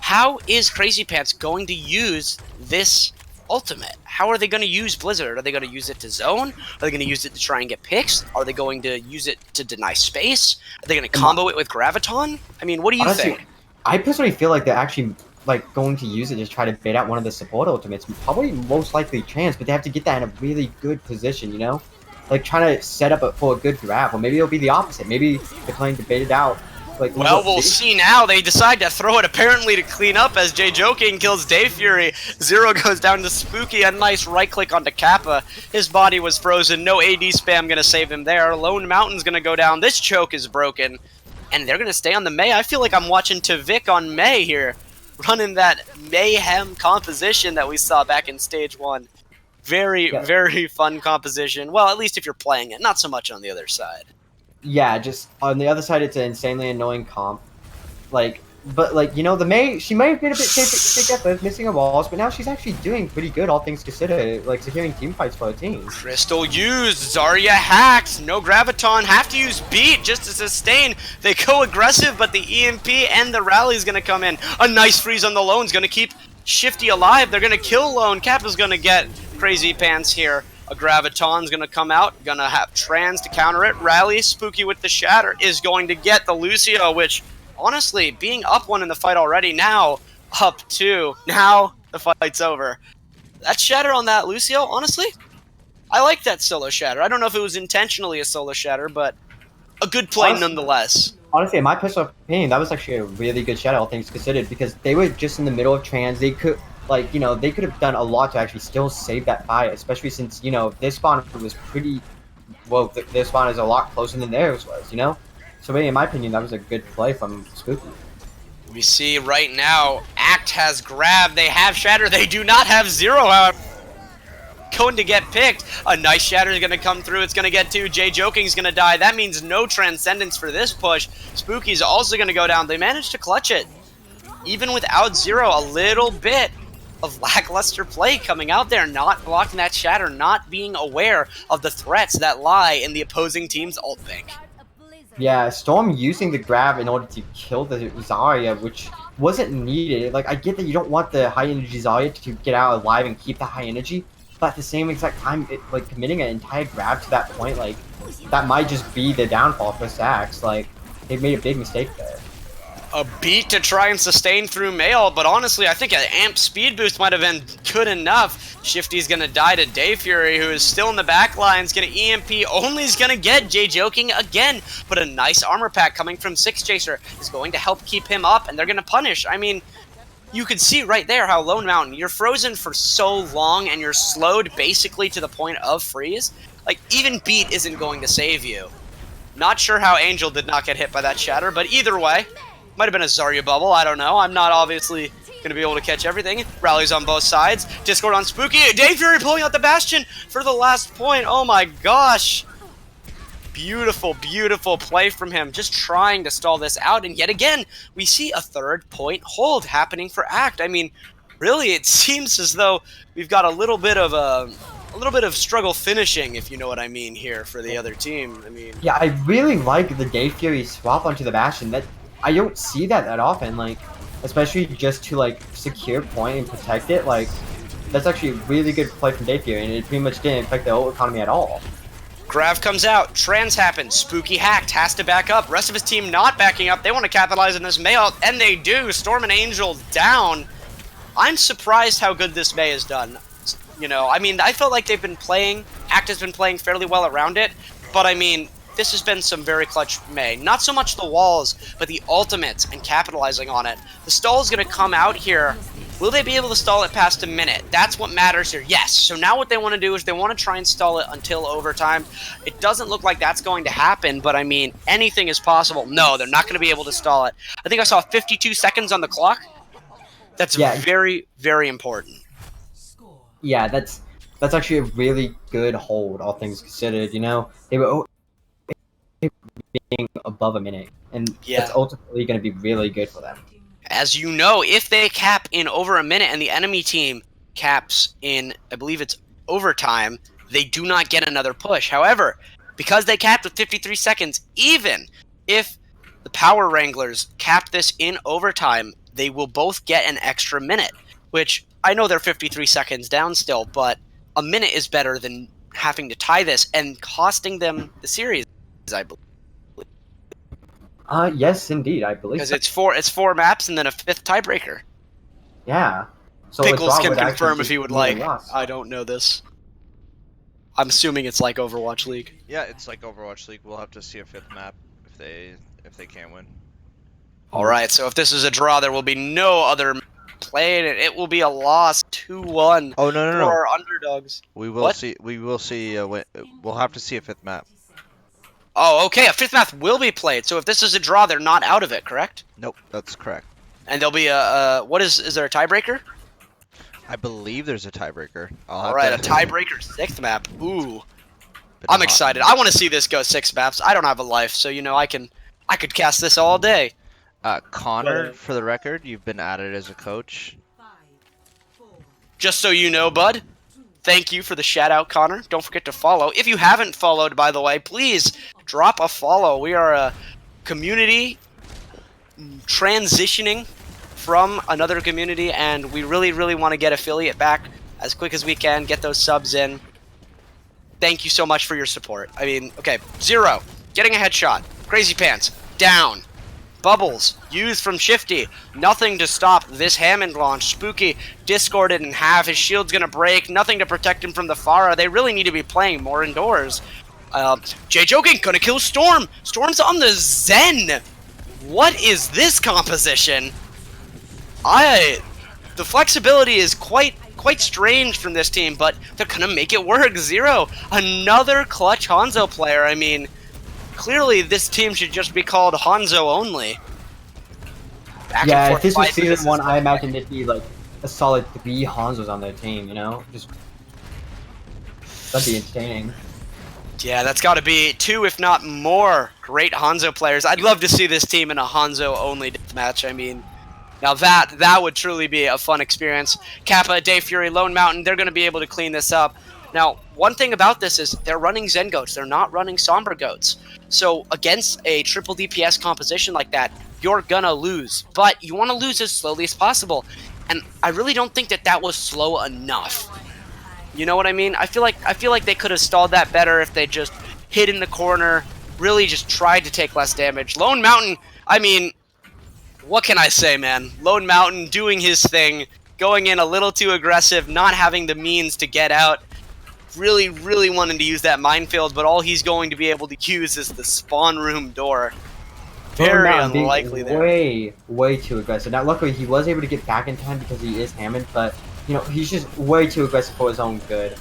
how is Crazy Pants going to use this ultimate? How are they going to use Blizzard? Are they going to use it to zone? Are they going to use it to try and get picks? Are they going to use it to deny space? Are they going to combo it with Graviton? I mean, what do you think? I personally feel like they're actually going to use it to try to bait out one of the support ultimates. Probably most likely Trans, but they have to get that in a really good position, trying to set up for a good grab. Or maybe it'll be the opposite. Maybe they're playing to bait it out. Well, we'll see now. They decide to throw it apparently to clean up as Jay Joking kills Day Fury. Zero goes down to Spooky. A nice right click onto Kappa. His body was frozen. No AD spam going to save him there. Lone Mountain's going to go down. This choke is broken. And they're going to stay on the May. I feel like I'm watching Tavik on May here. Running that mayhem composition that we saw back in Stage 1. Very fun composition. Well, at least if you're playing it. Not so much on the other side. Yeah, just on the other side, it's an insanely annoying comp. But like the May, she might have been a bit forgetful, missing her walls, but now she's actually doing pretty good, all things considered. Like securing team fights for her team. Crystal used, Zarya hacked, no Graviton, have to use Beat just to sustain. They go aggressive, but the EMP and the rally is going to come in. A nice freeze on the Lone's going to keep Shifty alive. They're going to kill Lone. Kappa's going to get crazy pants here. A Graviton's going to come out, going to have Trans to counter it. Rally, Spooky with the Shatter, is going to get the Lucio, which, honestly, being up 1 in the fight already, now up 2. Now the fight's over. That Shatter on that Lucio, honestly, I like that solo Shatter. I don't know if it was intentionally a solo Shatter, but a good play nonetheless. Honestly, in my personal opinion, that was actually a really good Shatter, all things considered, because they were just in the middle of Trans. They could, like, they could have done a lot to actually still save that fight, especially since, their spawn was pretty, well, their spawn is a lot closer than theirs was, So really, in my opinion, that was a good play from Spooky. We see right now, Act has Grab, they have Shatter, they do not have Zero, however. Going to get picked. A nice Shatter is going to come through. It's going to get 2. Jay Joking's going to die. That means no Transcendence for this push. Spooky's also going to go down. They managed to clutch it. Even without Zero, a little bit of lackluster play coming out there, not blocking that Shatter, not being aware of the threats that lie in the opposing team's ult bank. Yeah, Storm using the grab in order to kill the Zarya, which wasn't needed. Like, I get that you don't want the high energy Zarya to get out alive and keep the high energy, but at the same exact time, committing an entire grab to that point, like, that might just be the downfall for Sax. Like, they made a big mistake there. A beat to try and sustain through Mail, but honestly, I think an amp speed boost might have been good enough. Shifty's gonna die to Day Fury, who is still in the back lines, gonna EMP, only's gonna get Jay Joking again, but a nice armor pack coming from Six Chaser is going to help keep him up, and they're gonna punish. I mean, you could see right there how Lone Mountain, you're frozen for so long, and you're slowed basically to the point of freeze. Like, even Beat isn't going to save you. Not sure how Angel did not get hit by that Shatter, but either way, might have been a Zarya bubble, I don't know. I'm not obviously going to be able to catch everything. Rallies on both sides. Discord on Spooky. Day Fury pulling out the Bastion for the last point. Oh my gosh. Beautiful, beautiful play from him. Just trying to stall this out. And yet again, we see a 3rd point hold happening for Act. I mean, really, it seems as though we've got a little bit of struggle finishing, if you know what I mean, here for the other team. I mean, yeah, I really like the Day Fury swap onto the Bastion. That I don't see that often, like, especially just to, like, secure point and protect it. Like, that's actually a really good play from Day Fury, and it pretty much didn't affect the ult economy at all. Grav comes out, Trans happens, Spooky hacked, has to back up, rest of his team not backing up, they want to capitalize on this May ult, and they do. Storm and Angel down. I'm surprised how good this May has done. I mean, I felt like they've been playing, Act has been playing fairly well around it, but I mean, this has been some very clutch May. Not so much the walls, but the ultimates and capitalizing on it. The stall is going to come out here. Will they be able to stall it past a minute? That's what matters here. Yes. So now what they want to do is they want to try and stall it until overtime. It doesn't look like that's going to happen, but I mean, anything is possible. No, they're not going to be able to stall it. I think I saw 52 seconds on the clock. That's very, very important. Yeah, that's actually a really good hold, all things considered. They were being above a minute, and that's ultimately going to be really good for them. As you know, if they cap in over a minute and the enemy team caps in, I believe it's overtime, they do not get another push. However, because they capped with 53 seconds, even if the Power Wranglers cap this in overtime, they will both get an extra minute, which I know they're 53 seconds down still, but a minute is better than having to tie this and costing them the series, I believe. Yes, indeed, I believe. Because it's four maps and then a 5th tiebreaker. Yeah. So Pickles can confirm if he would like. I don't know this. I'm assuming it's like Overwatch League. Yeah, it's like Overwatch League. We'll have to see a 5th map if they can't win. All right. So if this is a draw, there will be no other played, and it will be a loss 2-1. Oh no for our underdogs. We will see. We will see. We'll have to see a 5th map. Oh, okay. A 5th map will be played. So if this is a draw, they're not out of it, correct? Nope, that's correct. And there'll be a what is there a tiebreaker? I believe there's a tiebreaker. All right, a tiebreaker 6th map. Ooh, I'm excited. I want to see this go 6 maps. I don't have a life, so I could cast this all day. Connor, But for the record, you've been added as a coach. Just so you know, bud, thank you for the shout out, Connor. Don't forget to follow. If you haven't followed, by the way, please drop a follow. We are a community transitioning from another community, and we really, really want to get affiliate back as quick as we can, get those subs in. Thank you so much for your support. I mean, okay, Zero, getting a headshot. Crazy Pants, down. Bubbles, used from Shifty. Nothing to stop this Hammond launch. Spooky discorded in half. His shield's gonna break. Nothing to protect him from the Pharah. They really need to be playing more indoors. Jay Joking gonna kill Storm. Storm's on the Zen. What is this composition? The flexibility is quite strange from this team, but they're gonna make it work. Zero, another clutch Hanzo player. I mean, clearly this team should just be called Hanzo only. Back Yeah, and if forth this was fight, season 1, I imagine it'd be like a solid 3 Hanzos on their team, you know? Just that'd be entertaining. Yeah, that's got to be 2, if not more, great Hanzo players. I'd love to see this team in a Hanzo only match. I mean, now that would truly be a fun experience. Kappa, Day Fury, Lone Mountain, they're going to be able to clean this up. Now, one thing about this is they're running Zen Goats. They're not running Sombra Goats. So against a triple DPS composition like that, you're going to lose. But you want to lose as slowly as possible. And I really don't think that was slow enough. You know what I mean? I feel like they could have stalled that better if they just hid in the corner, really just tried to take less damage. Lone Mountain, I mean, what can I say, man? Lone Mountain doing his thing, going in a little too aggressive, not having the means to get out. Really, really wanting to use that minefield, but all he's going to be able to use is the spawn room door. Very unlikely there. Way too aggressive. Now, luckily, he was able to get back in time because he is Hammond, but, you know, he's just way too aggressive for his own good.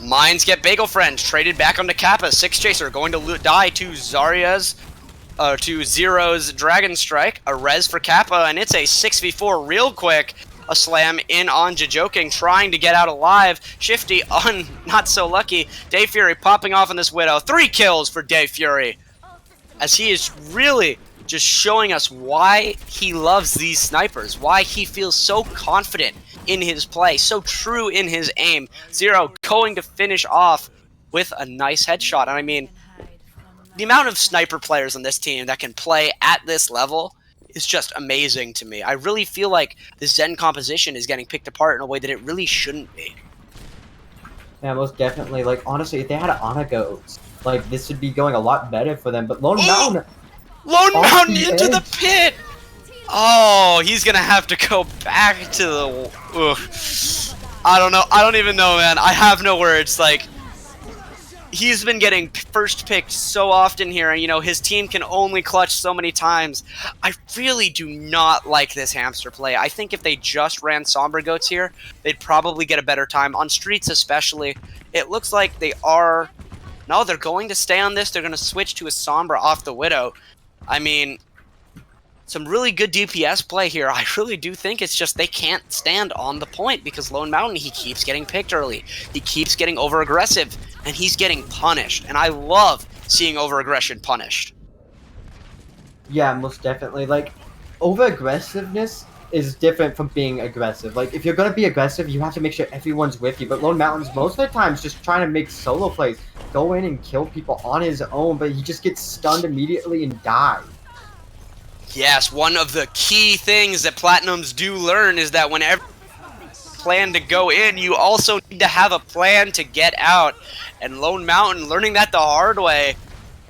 Mines get Bagel Friends, traded back onto Kappa. Six Chaser going to die to Zarya's, to Zero's Dragon Strike. A res for Kappa, and it's a 6v4 real quick. A slam in on Jajoking, trying to get out alive. Shifty on not so lucky. Day Fury popping off on this Widow. 3 kills for Day Fury, as he is really just showing us why he loves these snipers, why he feels so confident in his play, so true in his aim. Zero going to finish off with a nice headshot. And I mean, the amount of sniper players on this team that can play at this level is just amazing to me. I really feel like the Zen composition is getting picked apart in a way that it really shouldn't be. Yeah, most definitely. Like, honestly, if they had Ana Goats, like, this would be going a lot better for them. But Lone Mountain... Lone Mountain into the pit! Oh, he's gonna have to go back to the... Ugh. I don't know. I don't even know, man. I have no words. Like, he's been getting first picked so often here, and, you know, his team can only clutch so many times. I really do not like this hamster play. I think if they just ran Sombra Goats here, they'd probably get a better time. On streets especially, it looks like they are... No, they're going to stay on this. They're going to switch to a Sombra off the Widow. I mean, some really good DPS play here. I really do think it's just they can't stand on the point because Lone Mountain, he keeps getting picked early. He keeps getting over-aggressive, and he's getting punished. And I love seeing over-aggression punished. Yeah, most definitely. Like, over-aggressiveness is different from being aggressive. Like, if you're going to be aggressive, you have to make sure everyone's with you. But Lone Mountain's most of the times just trying to make solo plays, go in and kill people on his own, but he just gets stunned immediately and dies. Yes, one of the key things that Platinums do learn is that whenever you plan to go in, you also need to have a plan to get out. And Lone Mountain learning that the hard way.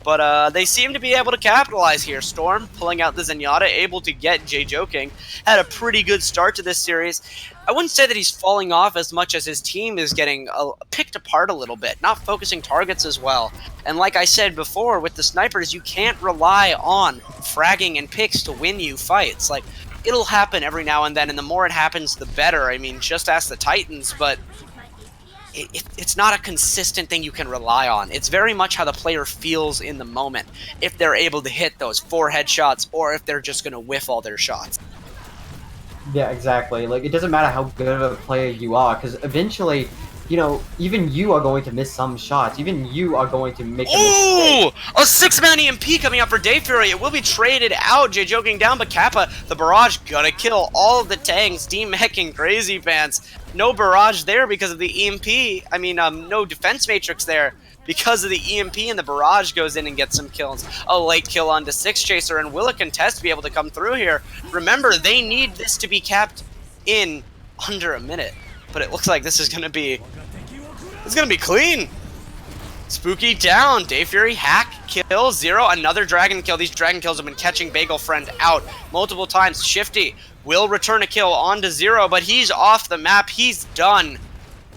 But they seem to be able to capitalize here. Storm pulling out the Zenyatta, able to get Jay Joking. Had a pretty good start to this series. I wouldn't say that he's falling off as much as his team is getting picked apart a little bit, not focusing targets as well. And like I said before, with the snipers, you can't rely on fragging and picks to win you fights. Like, it'll happen every now and then, and the more it happens, the better. I mean, just ask the Titans, but it's not a consistent thing you can rely on. It's very much how the player feels in the moment, if they're able to hit those 4 headshots or if they're just going to whiff all their shots. Yeah, exactly. Like, it doesn't matter how good of a player you are, because eventually you know, even you are going to miss some shots. Even you are going to make a Ooh! mistake. A 6-man EMP coming up for Day Fury. It will be traded out. Jay joking down, but Kappa, the barrage, gonna kill all of the tanks. D-Mech and Crazy Pants. No barrage there because of the EMP. I mean, no defense matrix there because of the EMP, and the barrage goes in and gets some kills. A late kill onto Six Chaser, and will a contest be able to come through here? Remember, they need this to be capped in under a minute, but it looks like this is gonna be clean. Spooky down. Day Fury, hack, kill, 0. Another dragon kill. These dragon kills have been catching Bagel Friend out multiple times. Shifty will return a kill onto 0, but he's off the map. He's done.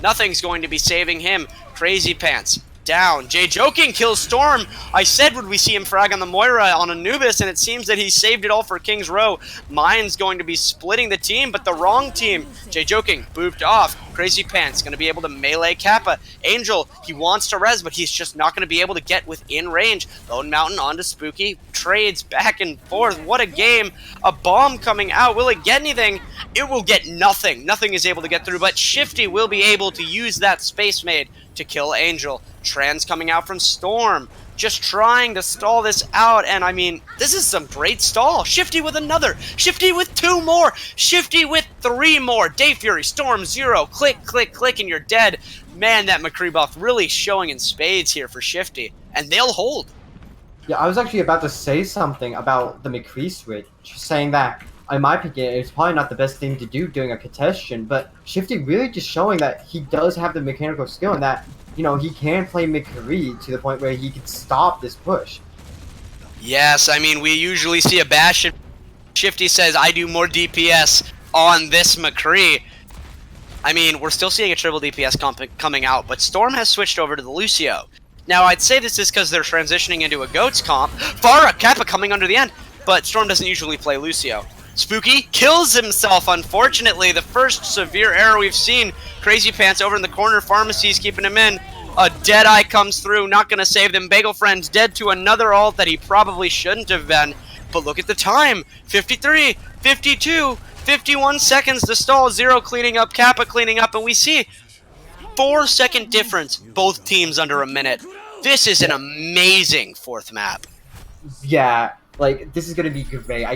Nothing's going to be saving him. Crazy Pants down. Jay joking kills Storm. I said would we see him frag on the Moira on Anubis, and it seems that he saved it all for King's Row. Mine's going to be splitting the team, but the wrong team. Jay joking booped off. Crazy Pants going to be able to melee Kappa. Angel, he wants to res, but he's just not going to be able to get within range. Lone Mountain onto Spooky. Trades back and forth. What a game. A bomb coming out. Will it get anything? It will get nothing. Nothing is able to get through, but Shifty will be able to use that Space Maid to kill Angel. Trans coming out from Storm. Just trying to stall this out, and I mean, this is some great stall. Shifty with another. Shifty with 2 more. Shifty with 3 more. Day Fury, Storm, 0. Click, click, click, and you're dead. Man, that McCree buff really showing in spades here for Shifty, and they'll hold. Yeah, I was actually about to say something about the McCree switch, saying that, in my opinion, it's probably not the best thing to do during a contestation, but Shifty really just showing that he does have the mechanical skill and that, you know, he can play McCree to the point where he can stop this push. Yes, I mean, we usually see a bash. Shifty says, I do more DPS on this McCree. I mean, we're still seeing a triple DPS comp coming out, but Storm has switched over to the Lucio. Now, I'd say this is because they're transitioning into a Goats comp. Farah, Kappa coming under the end, but Storm doesn't usually play Lucio. Spooky kills himself, unfortunately. The first severe error we've seen. Crazy Pants over in the corner. Pharmacy's keeping him in. A Deadeye comes through, not going to save them. Bagel Friend's dead to another ult that he probably shouldn't have been. But look at the time. 53, 52, 51 seconds to stall. 0 cleaning up, Kappa cleaning up, and we see 4-second difference. Both teams under a minute. This is an amazing 4th map. Yeah, like, this is going to be great.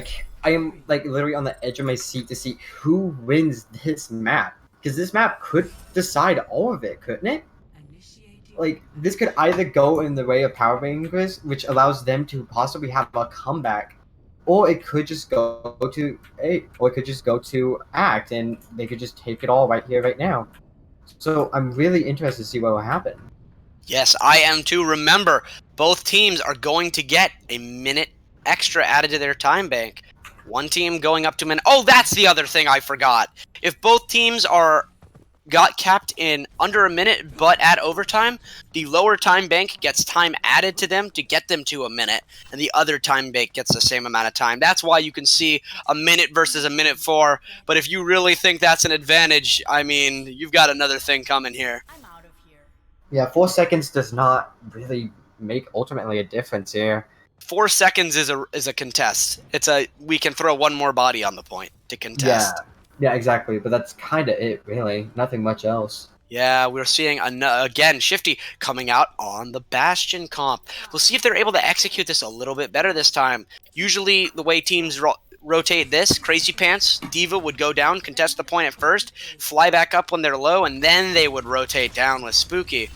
I am, like, literally on the edge of my seat to see who wins this map. Because this map could decide all of it, couldn't it? Like, this could either go in the way of Power Rangers, which allows them to possibly have a comeback, or it could just go to Act, and they could just take it all right here, right now. So I'm really interested to see what will happen. Yes, I am too. Remember, both teams are going to get a minute extra added to their time bank. One team going up to minute. Oh, that's the other thing I forgot. If both teams got capped in under a minute but at overtime, the lower time bank gets time added to them to get them to a minute, and the other time bank gets the same amount of time. That's why you can see a minute versus a minute 4, but if you really think that's an advantage, I mean, you've got another thing coming here. Yeah, 4 seconds does not really make ultimately a difference here. 4 seconds is a contest. We can throw one more body on the point to contest. Yeah, exactly. But that's kind of it, really. Nothing much else. Yeah, we're seeing, again, Shifty coming out on the Bastion comp. We'll see if they're able to execute this a little bit better this time. Usually, the way teams rotate this, Crazy Pants, Diva would go down, contest the point at first, fly back up when they're low, and then they would rotate down with Spooky.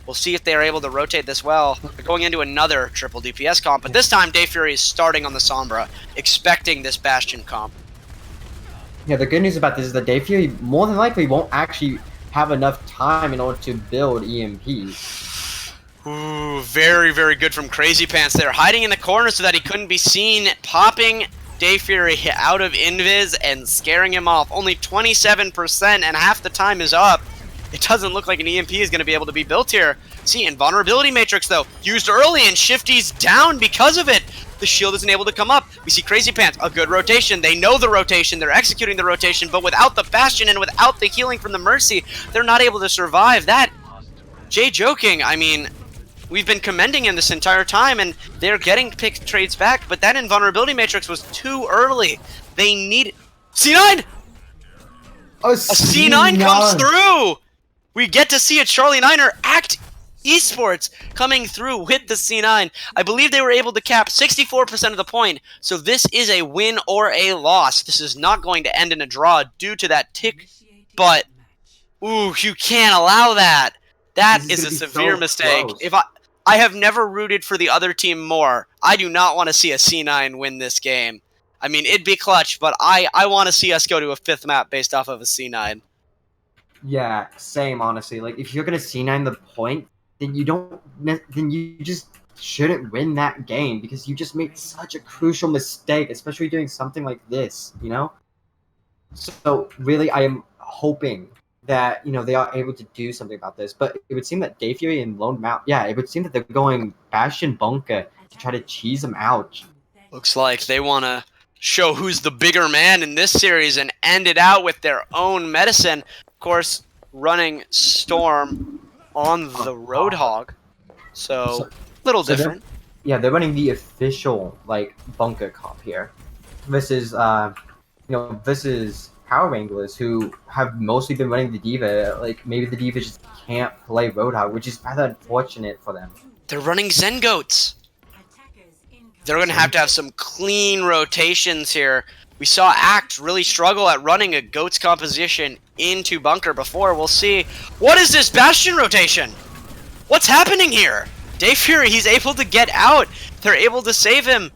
We'll see if they're able to rotate this well. They're going into another triple DPS comp, but this time Day Fury is starting on the Sombra, expecting this Bastion comp. Yeah, the good news about this is that Day Fury more than likely won't actually have enough time in order to build EMP. Ooh, very, very good from Crazy Pants there. Hiding in the corner so that he couldn't be seen, popping Day Fury out of Invis and scaring him off. Only 27% and half the time is up. It doesn't look like an EMP is going to be able to be built here. See, Invulnerability Matrix, though, used early, and Shifty's down because of it. The shield isn't able to come up. We see Crazy Pants, a good rotation. They know the rotation. They're executing the rotation, but without the Bastion and without the healing from the Mercy, they're not able to survive that. Jay joking, I mean, we've been commending him this entire time, and they're getting pick trades back, but that Invulnerability Matrix was too early. They need... C9! A C9 comes through! We get to see a Charlie Niner act eSports coming through with the C9. I believe they were able to cap 64% of the point, so this is a win or a loss. This is not going to end in a draw due to that tick, but ooh, you can't allow that. That This is is gonna a be severe so mistake. close. If I have never rooted for the other team more. I do not want to see a C9 win this game. I mean, it'd be clutch, but I want to see us go to a 5th map based off of a C9. Yeah, same honestly. Like if you're gonna C9 the point, then you don't. Then you just shouldn't win that game because you just made such a crucial mistake, especially doing something like this. You know. So really, I am hoping that they are able to do something about this. But it would seem that Day Fury and Lone Mount, yeah, it would seem that they're going Bastion Bunker to try to cheese them out. Looks like they want to show who's the bigger man in this series and end it out with their own medicine. Of course, running Storm on the Roadhog. So, little So different. they're running the official bunker comp here. Versus versus Power Wranglers who have mostly been running the D.Va. Like maybe the D.Va just can't play Roadhog, which is rather unfortunate for them. They're running Zen Goats. They're going to have some clean rotations here. We saw Act really struggle at running a Goats composition into Bunker before. We'll see. What is this Bastion rotation? What's happening here? Day Fury, he's able to get out. They're able to save him.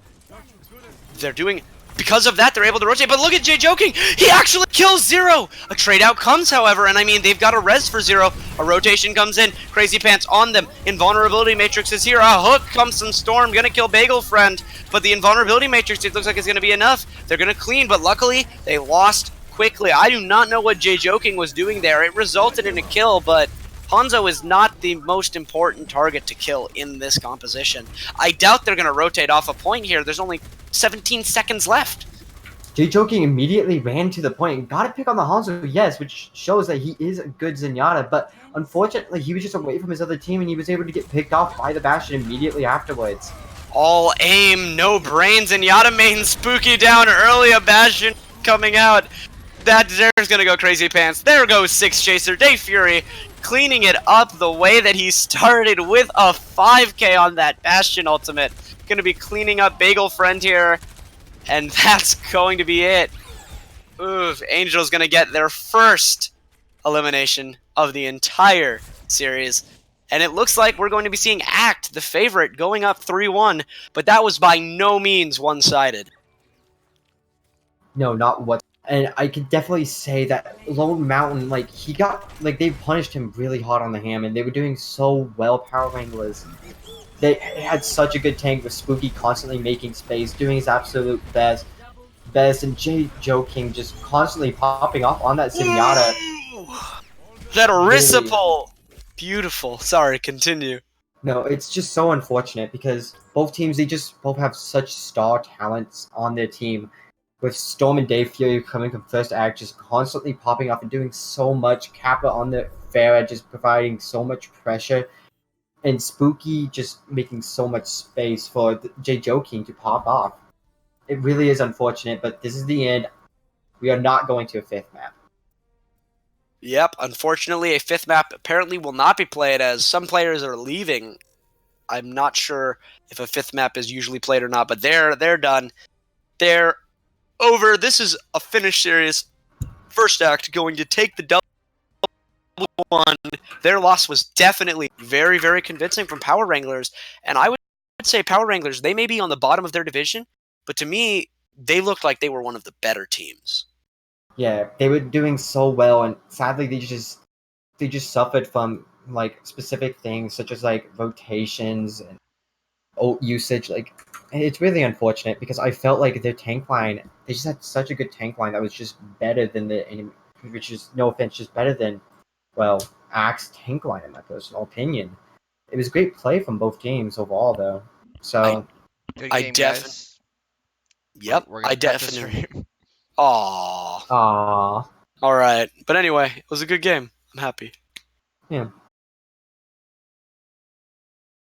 Because of that, they're able to rotate. But look at Jay joking. He actually kills Zero. A trade out comes, however, and I mean, they've got a res for Zero. A rotation comes in. Crazy Pants on them. Invulnerability Matrix is here. A hook comes from Storm. Gonna kill Bagel Friend. But the Invulnerability Matrix, it looks like it's gonna be enough. They're gonna clean, but luckily, they lost quickly. I do not know what Jay joking was doing there. It resulted in a kill, but Hanzo is not the most important target to kill in this composition. I doubt they're going to rotate off a point here. There's only 17 seconds left. Jay Joking immediately ran to the point and got a pick on the Hanzo, yes, which shows that he is a good Zenyatta, but unfortunately he was just away from his other team and he was able to get picked off by the Bastion immediately afterwards. All aim, no brains, and Yata main Spooky down early, a Bastion coming out. There's going to go Crazy Pants. There goes Six Chaser, Day Fury, cleaning it up the way that he started with a 5k on that Bastion ultimate. Going to be cleaning up Bagel Friend here, and that's going to be it. Oof, Angel's going to get their first elimination of the entire series. And it looks like we're going to be seeing Act, the favorite, going up 3-1, but that was by no means one-sided. No, not what. And I could definitely say that Lone Mountain, they punished him really hard on the ham, and they were doing so well, Power Wranglers. They had such a good tank with Spooky constantly making space, doing his absolute best, and Jay Joking just constantly popping off on that Zenyatta. That Orisa pull! Beautiful. Sorry, continue. No, it's just so unfortunate because both teams, they just both have such star talents on their team. With Storm and Day Fury coming from first act, just constantly popping off and doing so much. Kappa on the fair edge, just providing so much pressure. And Spooky just making so much space for Jay Joking to pop off. It really is unfortunate, but this is the end. We are not going to a 5th map. Yep, unfortunately, a 5th map apparently will not be played as some players are leaving. I'm not sure if a 5th map is usually played or not, but they're done. They're over. This is a finished series. First act going to take the double one. Their loss was definitely very, very convincing from Power Wranglers. And I would say Power Wranglers, they may be on the bottom of their division, but to me, they looked like they were one of the better teams. Yeah, they were doing so well, and sadly they just suffered from specific things such as rotations and ult usage. It's really unfortunate because I felt like their tank line, they just had such a good tank line that was just better than the enemy, which is, no offense, just better than, well, Axe tank line in my personal opinion. It was great play from both teams overall though. So Good game, guys. Yep, I definitely. Aww. Aww. All right, but anyway, it was a good game. I'm happy. Yeah.